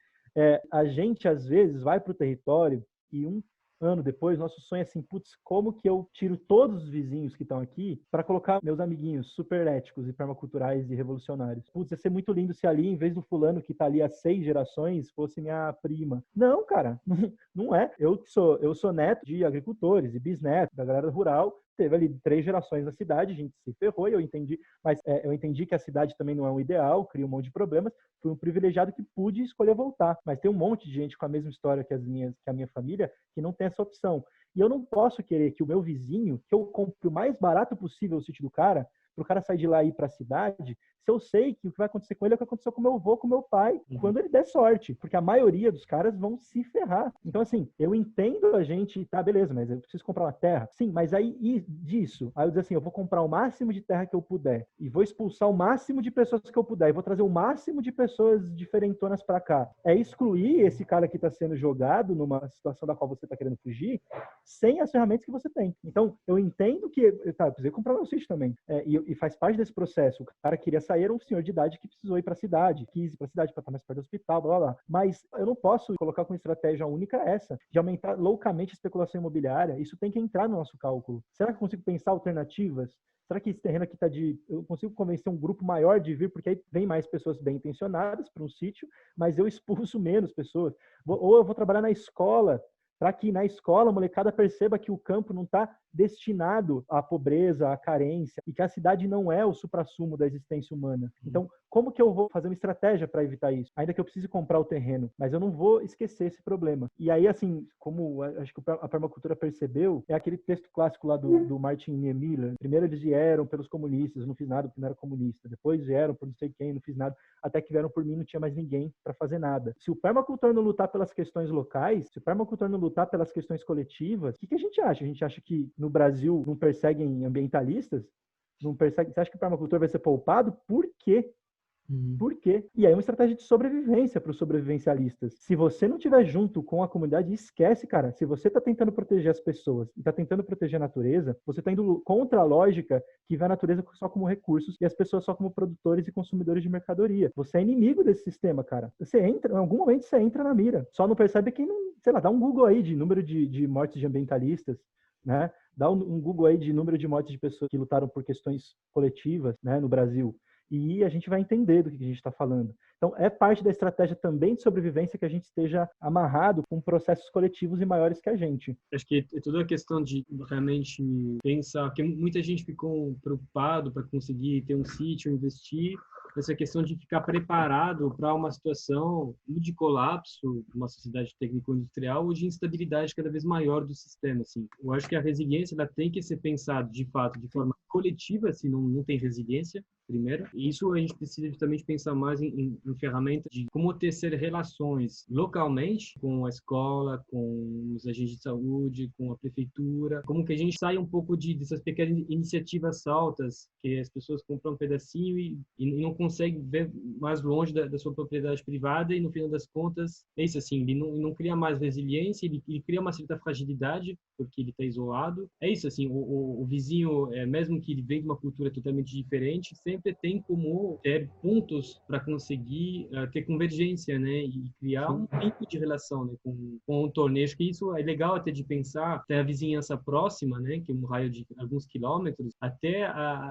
a gente às vezes vai para o território e um ano depois, nosso sonho é assim, putz, como que eu tiro todos os vizinhos que estão aqui para colocar meus amiguinhos super éticos e permaculturais e revolucionários? Putz, ia ser muito lindo se ali, em vez do fulano que está ali há 6 gerações, fosse minha prima. Não, cara, não é. Eu sou neto de agricultores e bisneto da galera rural. Teve ali 3 gerações na cidade, a gente se ferrou e eu entendi, mas eu entendi que a cidade também não é um ideal, cria um monte de problemas. Fui um privilegiado que pude escolher voltar, mas tem um monte de gente com a mesma história que a minha família que não tem essa opção. E eu não posso querer que o meu vizinho, que eu compre o mais barato possível o sítio do cara, para o cara sair de lá e ir para a cidade, se eu sei que o que vai acontecer com ele é o que aconteceu com meu avô, com meu pai, quando ele der sorte, porque a maioria dos caras vão se ferrar. Então, assim, eu entendo a gente, tá, beleza, mas eu preciso comprar uma terra. Sim, mas aí disso, aí eu digo assim, eu vou comprar o máximo de terra que eu puder e vou expulsar o máximo de pessoas que eu puder e vou trazer o máximo de pessoas diferentonas para cá. É excluir esse cara que está sendo jogado numa situação da qual você está querendo fugir sem as ferramentas que você tem. Então, eu entendo que, tá, eu precisei comprar meu sítio também, e faz parte desse processo. O cara queria sair, era um senhor de idade que precisou ir para a cidade, quis ir para a cidade para estar mais perto do hospital, blá, blá, blá. Mas eu não posso colocar como estratégia única essa, de aumentar loucamente a especulação imobiliária. Isso tem que entrar no nosso cálculo. Será que eu consigo pensar alternativas? Será que esse terreno aqui eu consigo convencer um grupo maior de vir, porque aí vem mais pessoas bem intencionadas para um sítio, mas eu expulso menos pessoas. Ou eu vou trabalhar na escola, para que na escola a molecada perceba que o campo não está destinado à pobreza, à carência, e que a cidade não é o suprassumo da existência humana. Então, como que eu vou fazer uma estratégia para evitar isso? Ainda que eu precise comprar o terreno, mas eu não vou esquecer esse problema. E aí, assim, como acho que a permacultura percebeu, é aquele texto clássico lá do Martin Niemöller. Primeiro eles vieram pelos comunistas, não fiz nada porque não era comunista. Depois vieram por não sei quem, não fiz nada. Até que vieram por mim, não tinha mais ninguém para fazer nada. Se o permacultor não lutar pelas questões locais, se o permacultor não lutar pelas questões coletivas, o que a gente acha? A gente acha que no Brasil não perseguem ambientalistas? Não perseguem? Você acha que o permacultor vai ser poupado? Por quê? Por quê? E aí é uma estratégia de sobrevivência para os sobrevivencialistas. Se você não estiver junto com a comunidade, esquece, cara. Se você está tentando proteger as pessoas e está tentando proteger a natureza, você está indo contra a lógica que vê a natureza só como recursos e as pessoas só como produtores e consumidores de mercadoria. Você é inimigo desse sistema, cara. Você entra, em algum momento você entra na mira. Só não percebe quem não, sei lá, dá um Google aí de número de mortes de ambientalistas, né? Dá um Google aí de número de mortes de pessoas que lutaram por questões coletivas, né, no Brasil. E a gente vai entender do que a gente está falando. Então, é parte da estratégia também de sobrevivência que a gente esteja amarrado com processos coletivos e maiores que a gente. Acho que é toda a questão de realmente pensar, porque muita gente ficou preocupado para conseguir ter um sítio, investir, essa questão de ficar preparado para uma situação de colapso de uma sociedade técnico-industrial ou de instabilidade cada vez maior do sistema. Assim. Eu acho que a resiliência ela tem que ser pensada, de fato, de forma coletiva, se não tem resiliência, primeiro. E isso a gente precisa justamente pensar mais em ferramentas de como tecer relações localmente com a escola, com os agentes de saúde, com a prefeitura, como que a gente sai um pouco dessas pequenas iniciativas altas que as pessoas compram um pedacinho e não conseguem ver mais longe da sua propriedade privada e no final das contas é isso assim, ele não cria mais resiliência, ele cria uma certa fragilidade porque ele está isolado. É isso assim, o vizinho, mesmo que ele venha de uma cultura totalmente diferente, sempre tem como ter pontos para conseguir ter convergência, né, e criar um tipo de relação, né, com o entorno. Acho que isso é legal até de pensar até a vizinhança próxima, né, que é um raio de alguns quilômetros, até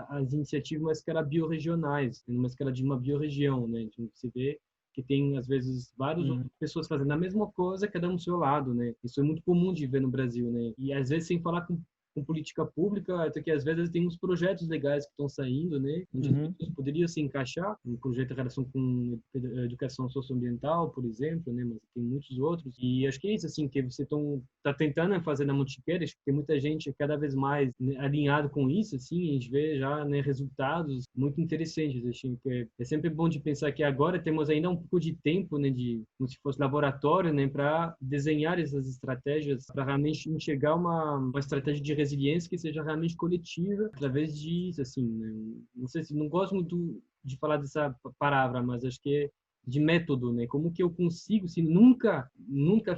as iniciativas numa escala biorregionais, numa escala de uma biorregião, né, então você vê que tem, às vezes, várias outras pessoas fazendo a mesma coisa, cada um do seu lado, né? Isso é muito comum de ver no Brasil, né? E, às vezes, sem falar com com política pública, até que às vezes tem uns projetos legais que estão saindo, né? Onde poderia se encaixar, um projeto em relação com educação socioambiental, por exemplo, né? Mas tem muitos outros. E acho que é isso, assim, que você está tentando fazer na Montiqueira, acho que tem muita gente cada vez mais, né, alinhado com isso, assim, a gente vê já, né, resultados muito interessantes. Acho que é sempre bom de pensar que agora temos ainda um pouco de tempo, né, como se fosse laboratório, né, para desenhar essas estratégias, para realmente enxergar uma estratégia de resiliência que seja realmente coletiva, através disso, assim, né? Não sei se não gosto muito de falar dessa palavra, mas acho que é de método, né? Como que eu consigo, se nunca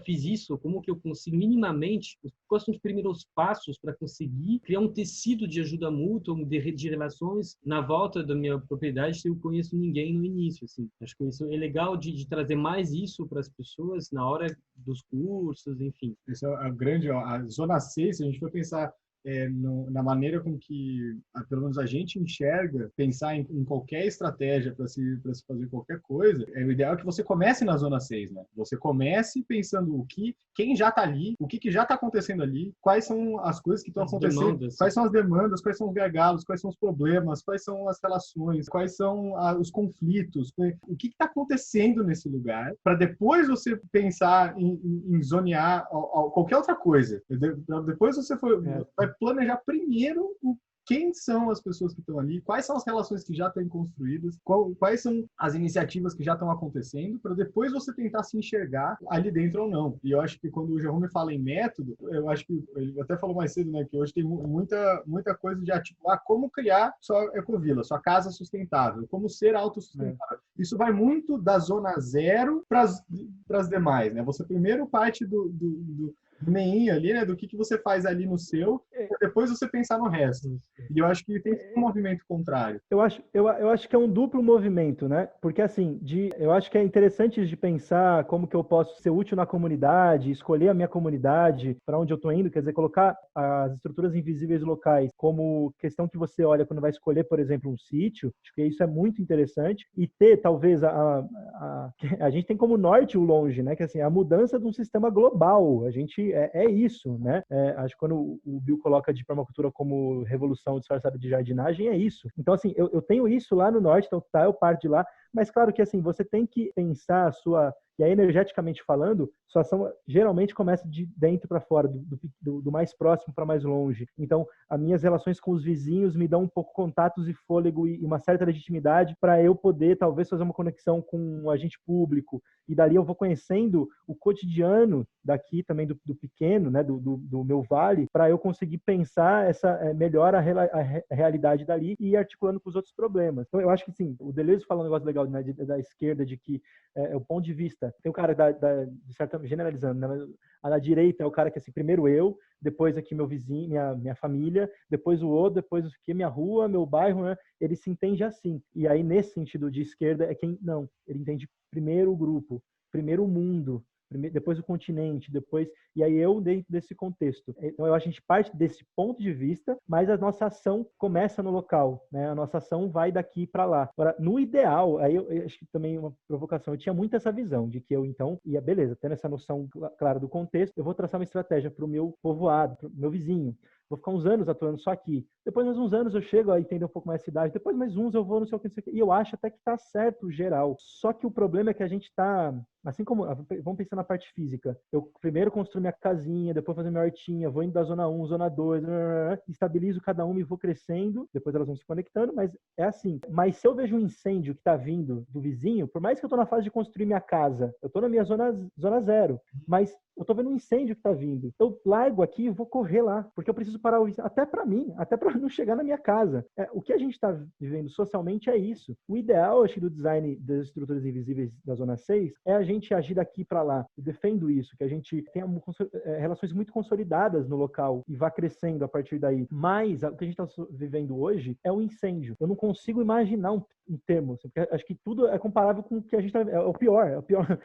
fiz isso, como que eu consigo minimamente, quais são os primeiros passos para conseguir criar um tecido de ajuda mútua, de relações na volta da minha propriedade, se eu conheço ninguém no início, assim. Acho que isso é legal de trazer mais isso para as pessoas na hora dos cursos, enfim. Esse é a grande, ó, a Zona 6, se a gente for pensar na maneira com que, pelo menos a gente enxerga, pensar em qualquer estratégia para se fazer qualquer coisa, o ideal é que você comece na Zona 6, né? Você comece pensando quem já está ali, o que já está acontecendo ali, quais são as coisas que estão acontecendo, demandas. Quais são as demandas, quais são os gargalos, quais são os problemas, quais são as relações, quais são os conflitos, o que está acontecendo nesse lugar, para depois você pensar em zonear qualquer outra coisa. Depois você vai planejar primeiro quem são as pessoas que estão ali, quais são as relações que já estão construídas, quais são as iniciativas que já estão acontecendo, para depois você tentar se enxergar ali dentro ou não. E eu acho que quando o Jerome fala em método, eu acho que ele até falou mais cedo, né, que hoje tem muita coisa de tipo, como criar sua ecovila, sua casa sustentável, como ser autossustentável. Isso vai muito da zona 0 para as demais, né? Você primeiro parte do meinho ali, né, do que você faz ali no seu, depois você pensar no resto. E eu acho que tem um movimento contrário. Eu acho que é um duplo movimento, né? Porque, assim, eu acho que é interessante de pensar como que eu posso ser útil na comunidade, escolher a minha comunidade, para onde eu estou indo, quer dizer, colocar as estruturas invisíveis locais como questão que você olha quando vai escolher, por exemplo, um sítio. Acho que isso é muito interessante. E ter, talvez, a gente tem como norte o longe, né? Que, assim, a mudança de um sistema global. A gente é isso, né? Acho que quando o Bill coloca de permacultura como revolução disfarçada de jardinagem, é isso. Então, assim, eu tenho isso lá no norte, então eu parto de lá, mas claro que, assim, você tem que pensar e aí, energeticamente falando, sua ação geralmente começa de dentro para fora, do mais próximo para mais longe. Então, as minhas relações com os vizinhos me dão um pouco contatos e fôlego e uma certa legitimidade para eu poder, talvez, fazer uma conexão com um agente público. E dali eu vou conhecendo o cotidiano daqui também do pequeno, né, do meu vale, para eu conseguir pensar melhor a realidade dali e ir articulando com os outros problemas. Então, eu acho que, sim, o Deleuze fala um negócio legal, né, da esquerda, de que é o ponto de vista. Tem o cara de certa generalizando, né? A da direita é o cara que, assim, primeiro eu, depois aqui meu vizinho, minha família, depois o outro, depois o que minha rua, meu bairro, né? Ele se entende assim. E aí, nesse sentido de esquerda, é quem não. Ele entende primeiro o grupo, primeiro o mundo, depois o continente, e aí eu dentro desse contexto. Então eu acho que a gente parte desse ponto de vista, mas a nossa ação começa no local, né? A nossa ação vai daqui para lá. Agora, no ideal, aí eu acho que também uma provocação, eu tinha muito essa visão de que eu então ia, beleza, tendo essa noção clara do contexto, eu vou traçar uma estratégia para o meu povoado, para o meu vizinho. Vou ficar uns anos atuando só aqui. Depois, mais uns anos, eu chego a entender um pouco mais a cidade. Depois, mais uns, eu vou no seu... E eu acho até que está certo, geral. Só que o problema é que a gente está... Assim como... Vamos pensar na parte física. Eu primeiro construo minha casinha, depois fazer minha hortinha, vou indo da zona 1, zona 2, estabilizo cada uma e vou crescendo. Depois elas vão se conectando, mas é assim. Mas se eu vejo um incêndio que está vindo do vizinho, por mais que eu estou na fase de construir minha casa, eu estou na minha zona 0, mas eu estou vendo um incêndio que está vindo. Eu largo aqui e vou correr lá, porque eu preciso parar o incêndio, até para mim, até para não chegar na minha casa. O que a gente está vivendo socialmente é isso. O ideal, acho que, do design das estruturas invisíveis da Zona 6 é a gente agir daqui para lá. Eu defendo isso, que a gente tenha relações muito consolidadas no local e vá crescendo a partir daí. Mas o que a gente está vivendo hoje é um incêndio. Eu não consigo imaginar um termo, porque acho que tudo é comparável com o que a gente está... É o pior.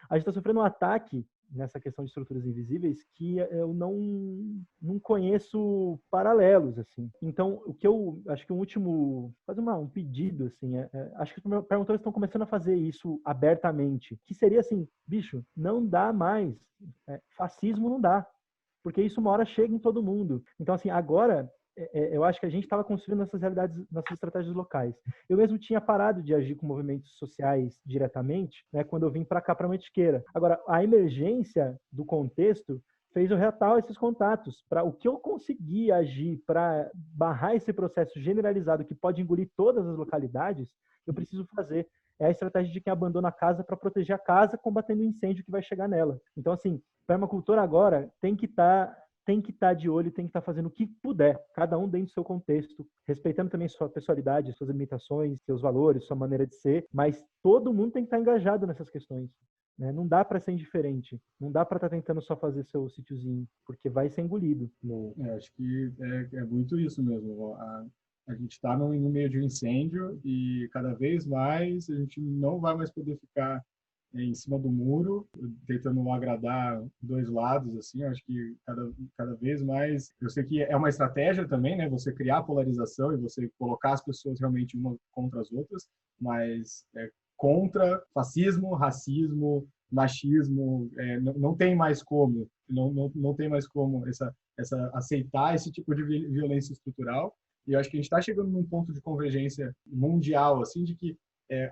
A gente está sofrendo um ataque nessa questão de estruturas invisíveis que eu não conheço paralelos, assim. Então, o que eu acho que o último... Fazer um pedido, assim, acho que os perguntadores estão começando a fazer isso abertamente, que seria assim, bicho, não dá mais. Fascismo não dá. porque isso uma hora chega em todo mundo. Então, assim, agora, eu acho que a gente estava construindo essas realidades, nossas estratégias locais. Eu mesmo tinha parado de agir com movimentos sociais diretamente, né, quando eu vim para cá, para Mantiqueira. Agora, a emergência do contexto fez eu reatar esses contatos. Para o que eu consegui agir para barrar esse processo generalizado que pode engolir todas as localidades, eu preciso fazer. É a estratégia de quem abandona a casa para proteger a casa, combatendo o incêndio que vai chegar nela. Então, assim, permacultor agora tem que estar de olho, tem que estar fazendo o que puder, cada um dentro do seu contexto, respeitando também sua pessoalidade, suas limitações, seus valores, sua maneira de ser, mas todo mundo tem que estar engajado nessas questões. Né? Não dá para ser indiferente, não dá para estar tentando só fazer seu sítiozinho, porque vai ser engolido. Bom, acho que é muito isso mesmo. A gente está no meio de um incêndio e cada vez mais a gente não vai mais poder ficar em cima do muro, tentando agradar dois lados, assim. Eu acho que cada vez mais... Eu sei que é uma estratégia também, né? Você criar polarização e você colocar as pessoas realmente uma contra as outras, mas contra fascismo, racismo, machismo, não tem mais como, não tem mais como aceitar esse tipo de violência estrutural. E eu acho que a gente está chegando num ponto de convergência mundial, assim, de que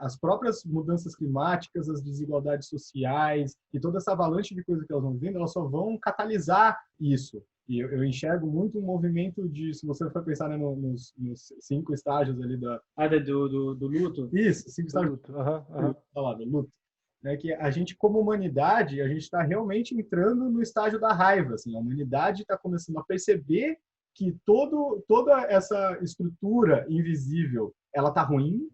as próprias mudanças climáticas, as desigualdades sociais e toda essa avalanche de coisas que elas vão vivendo, elas só vão catalisar isso. E eu enxergo muito um movimento de, se você for pensar, né, nos 5 estágios ali do luto? Isso, 5 estágios do luto. Né, que a gente, como humanidade, a gente está realmente entrando no estágio da raiva. Assim, a humanidade está começando a perceber que toda essa estrutura invisível, ela está ruim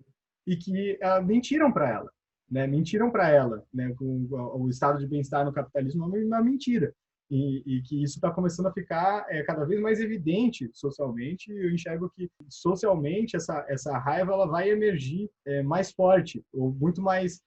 e que mentiram para ela. Né? Mentiram para ela. Né? O estado de bem-estar no capitalismo é uma mentira. E que isso está começando a ficar cada vez mais evidente socialmente. E eu enxergo que, socialmente, essa raiva ela vai emergir mais forte, ou muito mais,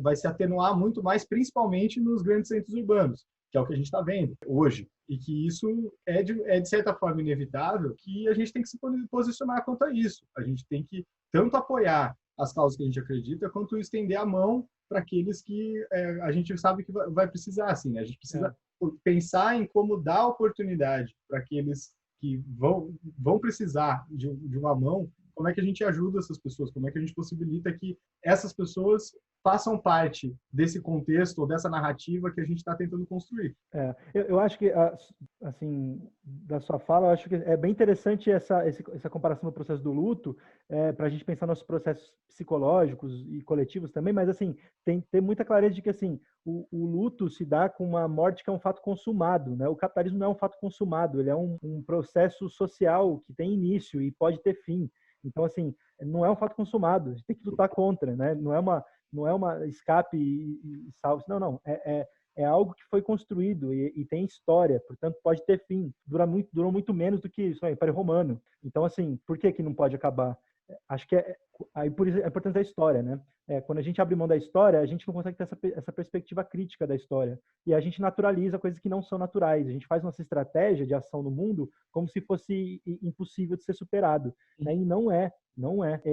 vai se atenuar muito mais, principalmente nos grandes centros urbanos, que é o que a gente está vendo hoje. E que isso de certa forma, inevitável, que a gente tem que se posicionar quanto a isso. A gente tem que tanto apoiar as causas que a gente acredita, quanto estender a mão para aqueles que a gente sabe que vai precisar. Assim, né? A gente precisa pensar em como dar oportunidade para aqueles que vão precisar de uma mão. Como é que a gente ajuda essas pessoas? Como é que a gente possibilita que essas pessoas façam parte desse contexto ou dessa narrativa que a gente está tentando construir? Eu acho que, assim, da sua fala, eu acho que é bem interessante essa comparação do processo do luto, para a gente pensar nossos processos psicológicos e coletivos também, mas, assim, tem que ter muita clareza de que, assim, o luto se dá com uma morte que é um fato consumado, né? O capitalismo não é um fato consumado, ele é um processo social que tem início e pode ter fim. Então, assim, não é um fato consumado, a gente tem que lutar contra, né? Não é uma escape e salve, não. É algo que foi construído e tem história, portanto, pode ter fim. Durou muito menos do que isso, o Império Romano. Então, assim, por que não pode acabar? Acho que aí por isso a importância da história, né? Quando a gente abre mão da história, a gente não consegue ter essa perspectiva crítica da história. E a gente naturaliza coisas que não são naturais. A gente faz nossa estratégia de ação no mundo como se fosse impossível de ser superado. Né? E não é.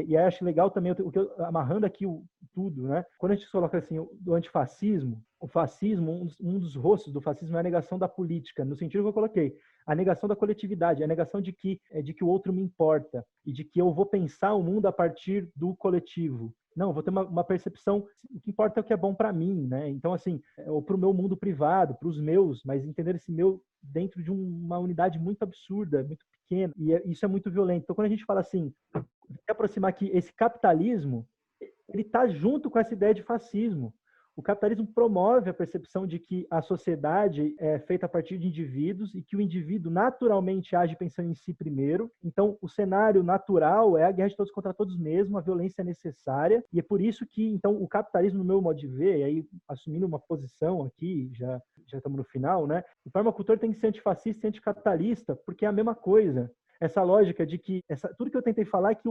E aí acho legal também, amarrando aqui tudo, né? Quando a gente coloca assim, do antifascismo, o fascismo, um dos rostos do fascismo é a negação da política, no sentido que eu coloquei, a negação da coletividade, a negação de que o outro me importa e de que eu vou pensar o mundo a partir do coletivo. Não, vou ter uma percepção, o que importa é o que é bom para mim, né? Então, assim, ou para o meu mundo privado, para os meus, mas entender esse meu dentro de uma unidade muito absurda, muito pequena, e isso é muito violento. Então, quando a gente fala assim, aproximar que esse capitalismo, ele está junto com essa ideia de fascismo. O capitalismo promove a percepção de que a sociedade é feita a partir de indivíduos e que o indivíduo naturalmente age pensando em si primeiro. Então, o cenário natural é a guerra de todos contra todos mesmo, a violência é necessária, e é por isso que, então, o capitalismo, no meu modo de ver, e aí assumindo uma posição aqui, já estamos no final, né? O permacultor tem que ser antifascista e anticapitalista, porque é a mesma coisa. Essa lógica de que tudo que eu tentei falar é que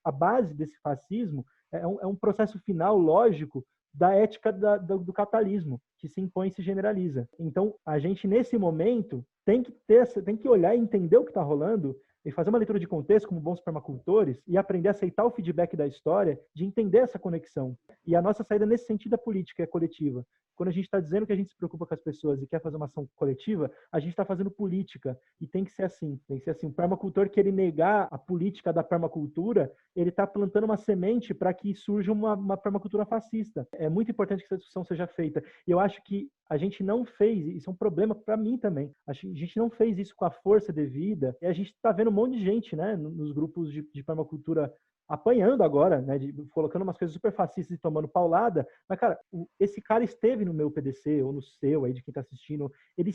a base desse fascismo é um processo final lógico da ética do capitalismo, que se impõe e se generaliza. Então, a gente, nesse momento, tem que olhar e entender o que está rolando e fazer uma leitura de contexto como bons permacultores e aprender a aceitar o feedback da história, de entender essa conexão. E a nossa saída nesse sentido é política, é coletiva. Quando a gente está dizendo que a gente se preocupa com as pessoas e quer fazer uma ação coletiva, a gente está fazendo política. E tem que ser assim. Tem que ser assim. O permacultor que ele negar a política da permacultura, ele está plantando uma semente para que surja uma permacultura fascista. É muito importante que essa discussão seja feita. E eu acho que a gente não fez, isso é um problema para mim também, a gente não fez isso com a força devida, e a gente está vendo um monte de gente, né, nos grupos de permacultura apanhando agora, né, colocando umas coisas super fascistas e tomando paulada, mas, cara, esse cara esteve no meu PDC, ou no seu, aí, de quem está assistindo, ele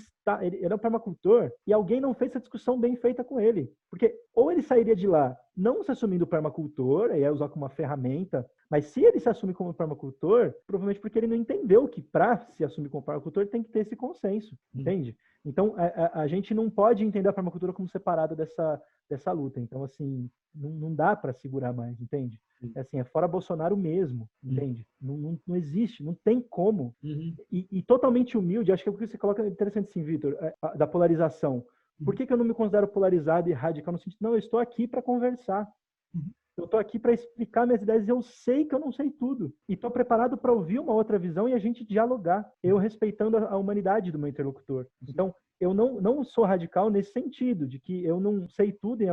é um permacultor, e alguém não fez essa discussão bem feita com ele, porque ou ele sairia de lá não se assumindo permacultor, aí é usar como uma ferramenta, mas se ele se assume como permacultor, provavelmente porque ele não entendeu que para se assumir como permacultor tem que ter esse consenso, entende? Então, a gente não pode entender a permacultura como separada dessa luta. Então, assim, não dá para segurar mais, entende? É assim, é fora Bolsonaro mesmo, entende? Não existe, não tem como. E totalmente humilde, acho que é o que você coloca interessante assim, Vitor, da polarização. Por que eu não me considero polarizado e radical no sentido, não, eu estou aqui para conversar. Eu estou aqui para explicar minhas ideias e eu sei que eu não sei tudo. E estou preparado para ouvir uma outra visão e a gente dialogar. Eu respeitando a humanidade do meu interlocutor. Então, eu não sou radical nesse sentido, de que eu não sei tudo e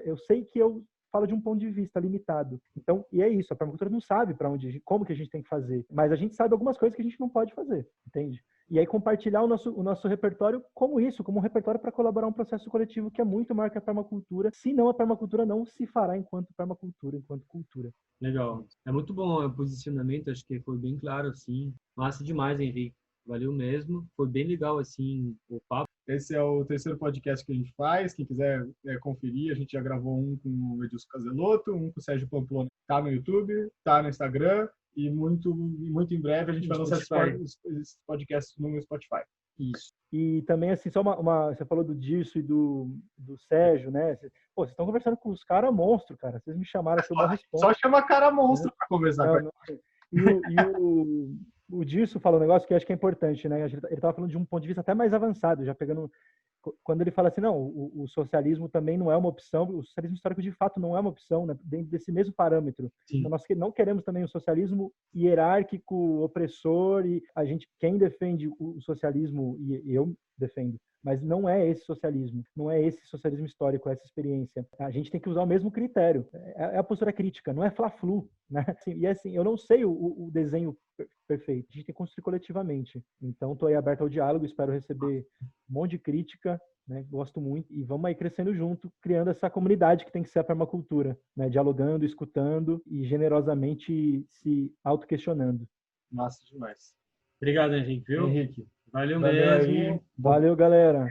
eu sei que eu falo de um ponto de vista limitado. Então, e é isso, a permacultura não sabe como que a gente tem que fazer, mas a gente sabe algumas coisas que a gente não pode fazer, entende? E aí compartilhar o nosso repertório como isso, como um repertório para colaborar um processo coletivo que é muito maior que a permacultura, senão a permacultura não se fará enquanto permacultura, enquanto cultura. Legal. É muito bom o posicionamento, acho que foi bem claro, assim. Massa demais, Henrique. Valeu mesmo. Foi bem legal, assim, o papo. Esse é o terceiro podcast que a gente faz. Quem quiser conferir, a gente já gravou um com o Edilson Caseloto, um com o Sérgio Pamplona. Tá no YouTube, tá no Instagram e muito em breve a gente vai lançar esse podcast no Spotify. Isso. E também, assim, só você falou do Dirso e do Sérgio, né? Vocês estão conversando com os caras monstro, cara. Vocês me chamaram, eu uma resposta. Só chama cara monstro para conversar com ele. O Dirso falou um negócio que eu acho que é importante, né? Ele estava falando de um ponto de vista até mais avançado, já pegando... Quando ele fala assim, não, o socialismo também não é uma opção, o socialismo histórico de fato não é uma opção, né? Dentro desse mesmo parâmetro. Então, nós não queremos também um socialismo hierárquico, opressor, e quem defende o socialismo, e eu defendo, mas não é esse socialismo, não é esse socialismo histórico, essa experiência. A gente tem que usar o mesmo critério, é a postura crítica, não é fla-flu, né? E assim, eu não sei o desenho perfeito, a gente tem que construir coletivamente. Então, estou aí aberto ao diálogo, espero receber um monte de crítica, né? Gosto muito, e vamos aí crescendo junto, criando essa comunidade que tem que ser a permacultura, né? Dialogando, escutando e generosamente se auto-questionando. Massa demais. Obrigado, Henrique, viu? Henrique. Valeu mesmo. Valeu, galera.